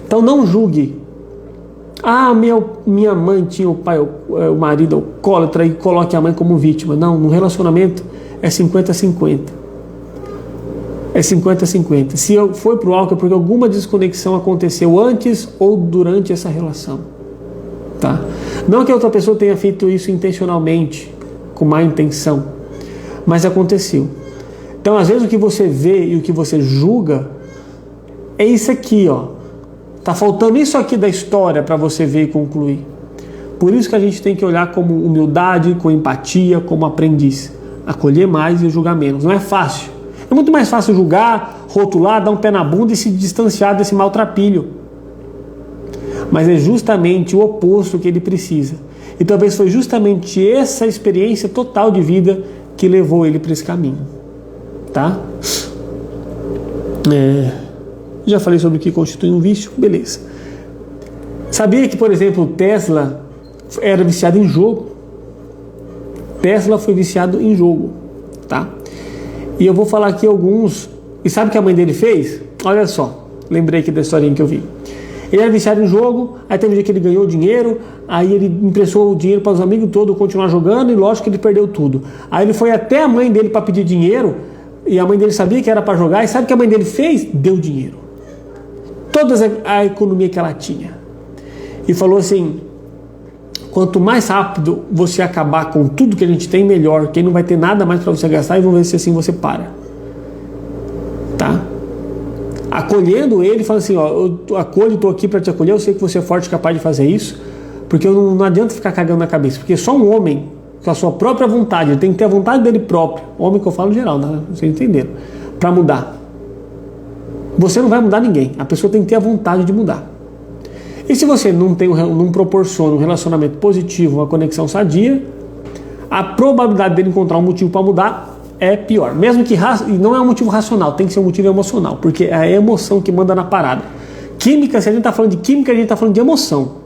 Então não julgue. Ah, minha mãe tinha o marido alcoólatra e coloque a mãe como vítima. Não, no relacionamento é 50-50. É 50-50. Se foi para o álcool é porque alguma desconexão aconteceu antes ou durante essa relação. Tá? Não que a outra pessoa tenha feito isso intencionalmente, com má intenção, mas aconteceu. Então, às vezes, o que você vê e o que você julga é isso aqui, ó. Tá faltando isso aqui da história para você ver e concluir. Por isso que a gente tem que olhar como humildade, com empatia, como aprendiz. Acolher mais e julgar menos. Não é fácil. É muito mais fácil julgar, rotular, dar um pé na bunda e se distanciar desse maltrapilho. Mas é justamente o oposto que ele precisa. E talvez foi justamente essa experiência total de vida que levou ele para esse caminho. Tá? Já falei sobre o que constitui um vício? Beleza. Sabia que, por exemplo, Tesla era viciado em jogo? Tesla foi viciado em jogo, tá? E eu vou falar aqui alguns. E sabe o que a mãe dele fez? Olha só, lembrei aqui da historinha que eu vi. Ele era viciado em jogo, aí teve um dia que ele ganhou dinheiro, aí ele emprestou o dinheiro para os amigos todos continuar jogando e lógico que ele perdeu tudo. Aí ele foi até a mãe dele para pedir dinheiro e a mãe dele sabia que era para jogar e sabe o que a mãe dele fez? Deu dinheiro. Toda a economia que ela tinha. E falou assim, quanto mais rápido você acabar com tudo que a gente tem, melhor. Quem não vai ter nada mais para você gastar e vamos ver se assim você para. Tá? Acolhendo ele, fala assim, ó, eu acolho, estou aqui para te acolher, eu sei que você é forte e capaz de fazer isso, porque não adianta ficar cagando na cabeça, porque só um homem, com a sua própria vontade, ele tem que ter a vontade dele próprio, homem que eu falo geral, né? Vocês entenderam, para mudar. Você não vai mudar ninguém, a pessoa tem que ter a vontade de mudar. E se você não proporciona um relacionamento positivo, uma conexão sadia, a probabilidade dele encontrar um motivo para mudar é pior. Mesmo que não é um motivo racional, tem que ser um motivo emocional, porque é a emoção que manda na parada. Química, se a gente está falando de química, a gente está falando de emoção.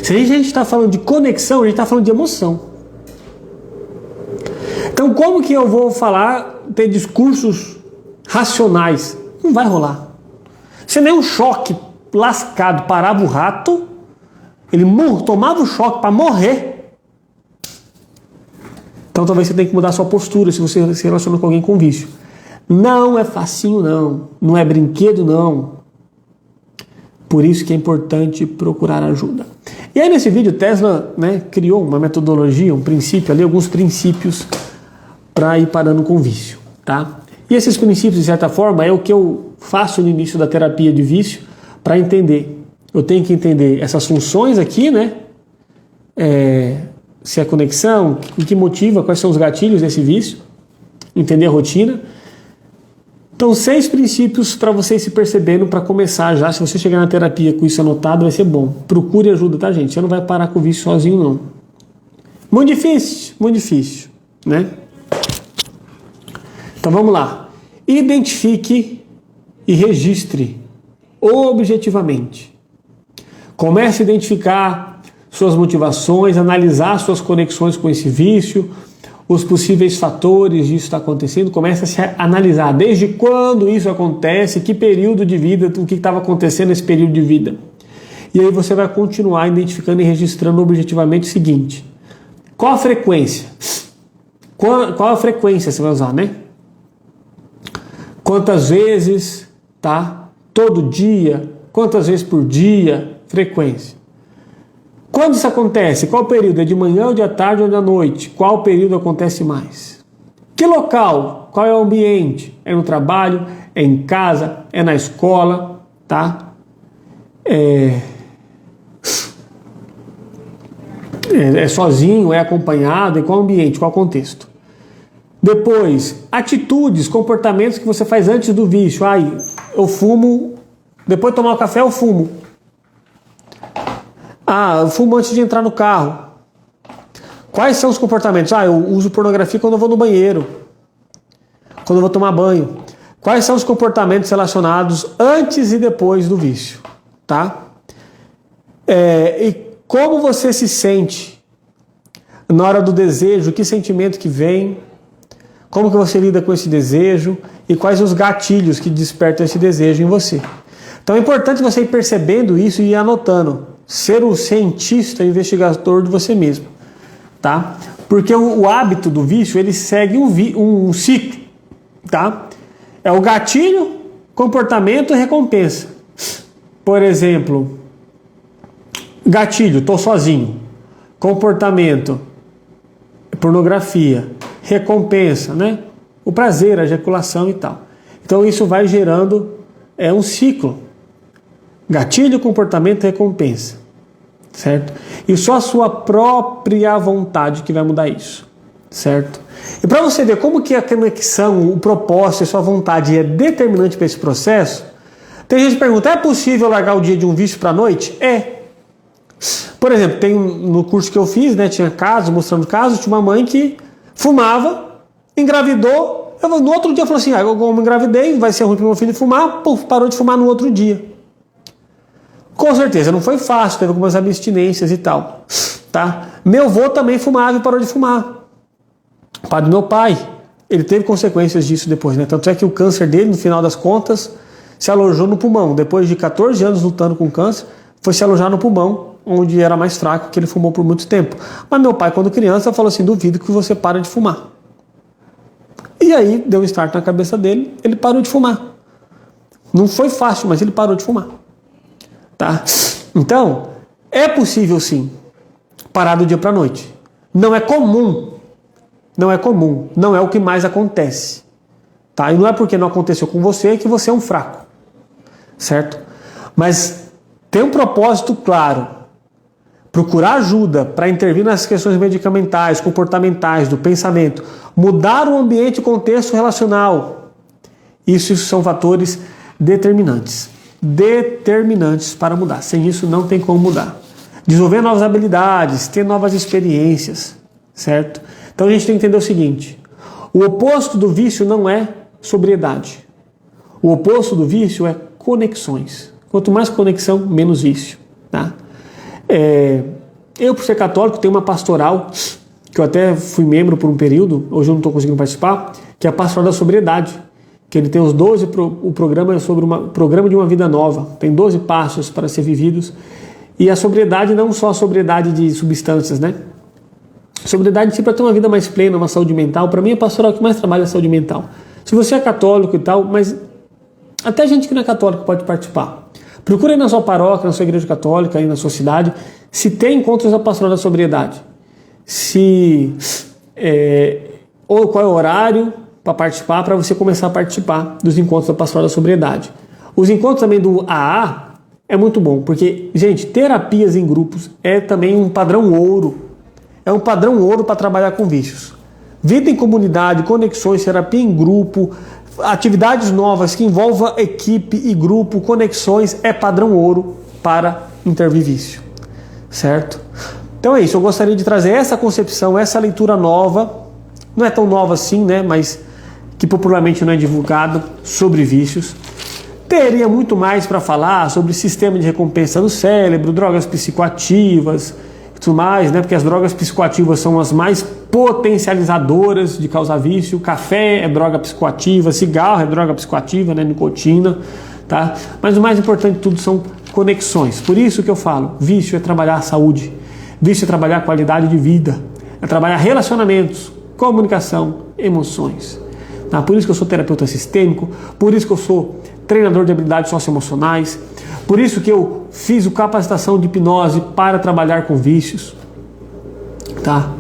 Se a gente está falando de conexão, a gente está falando de emoção. Então, como que eu vou ter discursos racionais? Não vai rolar. Se nem um choque lascado parava o rato, ele tomava o choque para morrer. Então talvez você tenha que mudar a sua postura se você se relaciona com alguém com vício. Não é facinho não, não é brinquedo não. Por isso que é importante procurar ajuda. E aí nesse vídeo Tesla, criou uma metodologia, um princípio ali, alguns princípios para ir parando com o vício, tá? E esses princípios, de certa forma, é o que eu faço no início da terapia de vício para entender. Eu tenho que entender essas funções aqui, se é conexão, o que motiva, quais são os gatilhos desse vício, entender a rotina. Então, 6 princípios para vocês se percebendo para começar já. Se você chegar na terapia com isso anotado, vai ser bom. Procure ajuda, tá, gente? Você não vai parar com o vício sozinho, não. Muito difícil, né? Então, vamos lá. Identifique e registre objetivamente. Comece a identificar suas motivações, analisar suas conexões com esse vício, os possíveis fatores disso está acontecendo. Comece a se analisar desde quando isso acontece, que período de vida, o que estava acontecendo nesse período de vida. E aí você vai continuar identificando e registrando objetivamente o seguinte: qual a frequência? Qual a frequência você vai usar, Quantas vezes, tá? Todo dia? Quantas vezes por dia? Frequência. Quando isso acontece? Qual período? É de manhã ou de tarde ou da noite? Qual período acontece mais? Que local? Qual é o ambiente? É no trabalho? É em casa? É na escola? Tá? É sozinho? É acompanhado? Em qual ambiente? Qual contexto? Depois, atitudes, comportamentos que você faz antes do vício. Eu fumo, depois de tomar o café eu fumo. Eu fumo antes de entrar no carro. Quais são os comportamentos? Eu uso pornografia quando eu vou no banheiro, quando eu vou tomar banho. Quais são os comportamentos relacionados antes e depois do vício, tá? E como você se sente na hora do desejo, que sentimento que vem, como que você lida com esse desejo e quais os gatilhos que despertam esse desejo em você. Então é importante você ir percebendo isso e ir anotando, ser o cientista, investigador de você mesmo, tá? Porque o hábito do vício, ele segue um ciclo, tá? É o gatilho, comportamento e recompensa. Por exemplo, gatilho, tô sozinho. Comportamento, pornografia. Recompensa, né? O prazer, a ejaculação e tal. Então isso vai gerando um ciclo. Gatilho, comportamento e recompensa. Certo? E só a sua própria vontade que vai mudar isso. Certo? E para você ver como que a conexão, o propósito e a sua vontade é determinante para esse processo, tem gente que pergunta, é possível largar o dia de um vício para a noite? É. Por exemplo, tem no curso que eu fiz, né, tinha casos, mostrando casos, tinha uma mãe que fumava, engravidou, no outro dia falou assim, como engravidei, vai ser ruim para meu filho fumar, parou de fumar no outro dia. Com certeza, não foi fácil, teve algumas abstinências e tal. Tá? Meu avô também fumava e parou de fumar. O pai do meu pai, ele teve consequências disso depois, né? Tanto é que o câncer dele, no final das contas, se alojou no pulmão. Depois de 14 anos lutando com câncer, foi se alojar no pulmão, onde era mais fraco, que ele fumou por muito tempo. Mas meu pai, quando criança, falou assim, duvido que você pare de fumar. E aí, deu um start na cabeça dele, ele parou de fumar. Não foi fácil, mas ele parou de fumar. Tá? Então, é possível sim, parar do dia para a noite. Não é comum. Não é comum. Não é o que mais acontece. Tá? E não é porque não aconteceu com você que você é um fraco. Certo? Mas tem um propósito claro. Procurar ajuda para intervir nas questões medicamentais, comportamentais, do pensamento. Mudar o ambiente e contexto relacional. Isso são fatores determinantes. Determinantes para mudar. Sem isso não tem como mudar. Desenvolver novas habilidades, ter novas experiências, certo? Então a gente tem que entender o seguinte, o oposto do vício não é sobriedade. O oposto do vício é conexões. Quanto mais conexão, menos vício, tá? Eu, por ser católico, tenho uma pastoral, que eu até fui membro por um período, hoje eu não estou conseguindo participar, que é a pastoral da sobriedade. Que ele tem os 12, o programa é sobre o programa de uma vida nova, tem 12 passos para ser vividos, e a sobriedade não só a sobriedade de substâncias, né? Sobriedade para ter uma vida mais plena, uma saúde mental, para mim é a pastoral que mais trabalha a saúde mental. Se você é católico e tal, mas até gente que não é católico pode participar. Procure aí na sua paróquia, na sua igreja católica, aí na sua cidade, se tem encontros da pastoral da sobriedade. Ou qual é o horário para participar, para você começar a participar dos encontros da pastoral da sobriedade. Os encontros também do AA é muito bom, porque, gente, terapias em grupos é também um padrão ouro. É um padrão ouro para trabalhar com vícios. Vida em comunidade, conexões, terapia em grupo, atividades novas que envolvam equipe e grupo, conexões, é padrão ouro para intervir vício. Certo? Então é isso, eu gostaria de trazer essa concepção, essa leitura nova, não é tão nova assim, né, mas que popularmente não é divulgado, sobre vícios. Teria muito mais para falar sobre sistema de recompensa no cérebro, drogas psicoativas e tudo mais, né, porque as drogas psicoativas são as mais potencializadoras de causar vício. Café é droga psicoativa, cigarro é droga psicoativa, né, nicotina, tá? Mas o mais importante de tudo são conexões. Por isso que eu falo, vício é trabalhar a saúde, vício é trabalhar a qualidade de vida, é trabalhar relacionamentos, comunicação, emoções. Tá? Por isso que eu sou terapeuta sistêmico, por isso que eu sou treinador de habilidades socioemocionais, por isso que eu fiz capacitação de hipnose para trabalhar com vícios. Tá?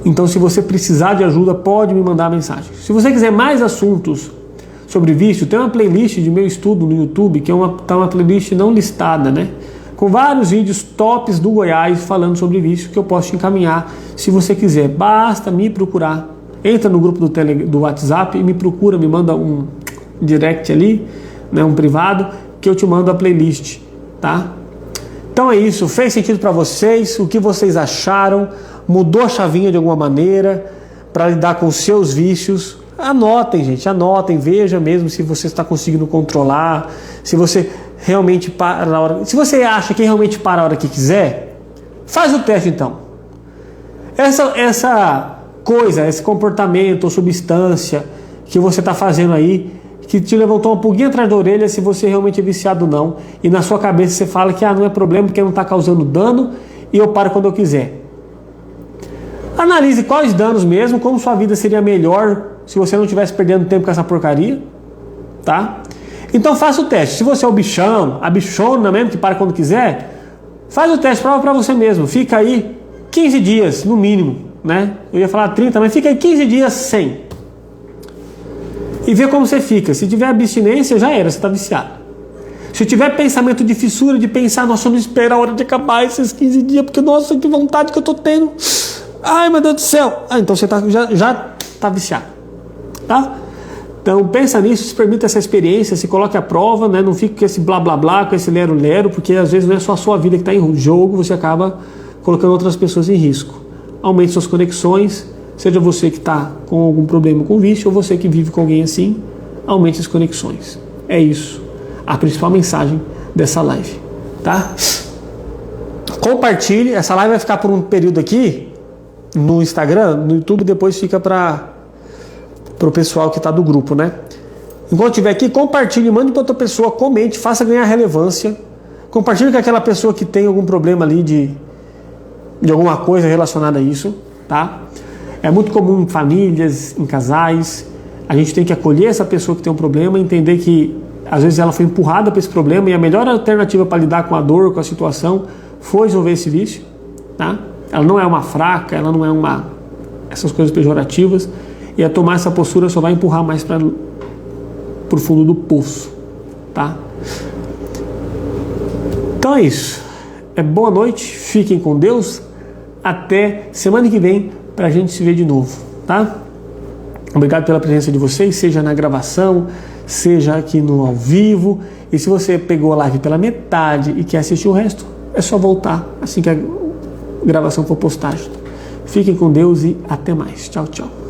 Então, se você precisar de ajuda, pode me mandar mensagem. Se você quiser mais assuntos sobre vício, tem uma playlist de meu estudo no YouTube, que é uma playlist não listada, né? Com vários vídeos tops do Goiás falando sobre vício, que eu posso te encaminhar se você quiser. Basta me procurar. Entra no grupo do WhatsApp e me procura, me manda um direct ali, né, um privado, que eu te mando a playlist, tá? Então é isso, fez sentido para vocês? O que vocês acharam? mudou a chavinha de alguma maneira para lidar com os seus vícios. Anotem, gente, anotem, veja mesmo se você está conseguindo controlar, se você realmente para na hora, se você acha que realmente para a hora que quiser, faz o teste então. Essa coisa, esse comportamento ou substância que você está fazendo aí, que te levantou uma pulguinha atrás da orelha, se você realmente é viciado ou não, e na sua cabeça você fala que não é problema porque não está causando dano e eu paro quando eu quiser. Analise quais danos mesmo, como sua vida seria melhor se você não estivesse perdendo tempo com essa porcaria, tá? Então faça o teste. Se você é o bichão, a bichona mesmo, que para quando quiser, faz o teste, prova para você mesmo. Fica aí 15 dias, no mínimo, né? Eu ia falar 30, mas fica aí 15 dias sem. E vê como você fica. Se tiver abstinência, já era, você está viciado. Se tiver pensamento de fissura, de pensar, nossa, eu não espero a hora de acabar esses 15 dias, porque, nossa, que vontade que eu tô tendo. Ai, meu Deus do céu. Então você já está viciado, tá? Então pensa nisso, se permita essa experiência, se coloque à prova, né? Não fique com esse blá blá blá, com esse lero lero, porque às vezes não é só a sua vida que está em jogo, você acaba colocando outras pessoas em risco. Aumente suas conexões, seja você que está com algum problema com vício ou você que vive com alguém assim, aumente as conexões. É isso, a principal mensagem dessa live, tá? Compartilhe, essa live vai ficar por um período aqui no Instagram, no YouTube depois fica para o pessoal que está do grupo, né? Enquanto estiver aqui, compartilhe, mande para outra pessoa, comente, faça ganhar relevância, compartilhe com aquela pessoa que tem algum problema ali de alguma coisa relacionada a isso, tá? É muito comum em famílias, em casais, a gente tem que acolher essa pessoa que tem um problema, entender que às vezes ela foi empurrada para esse problema e a melhor alternativa para lidar com a dor, com a situação, foi resolver esse vício, tá? Ela não é uma fraca, ela não é essas coisas pejorativas, e a tomar essa postura só vai empurrar mais para o fundo do poço, tá? Então é isso. Boa noite, fiquem com Deus. Até semana que vem para a gente se ver de novo, tá? Obrigado pela presença de vocês, seja na gravação, seja aqui no ao vivo. E se você pegou a live pela metade e quer assistir o resto, é só voltar assim que a gravação for postagem. Fiquem com Deus e até mais. Tchau, tchau.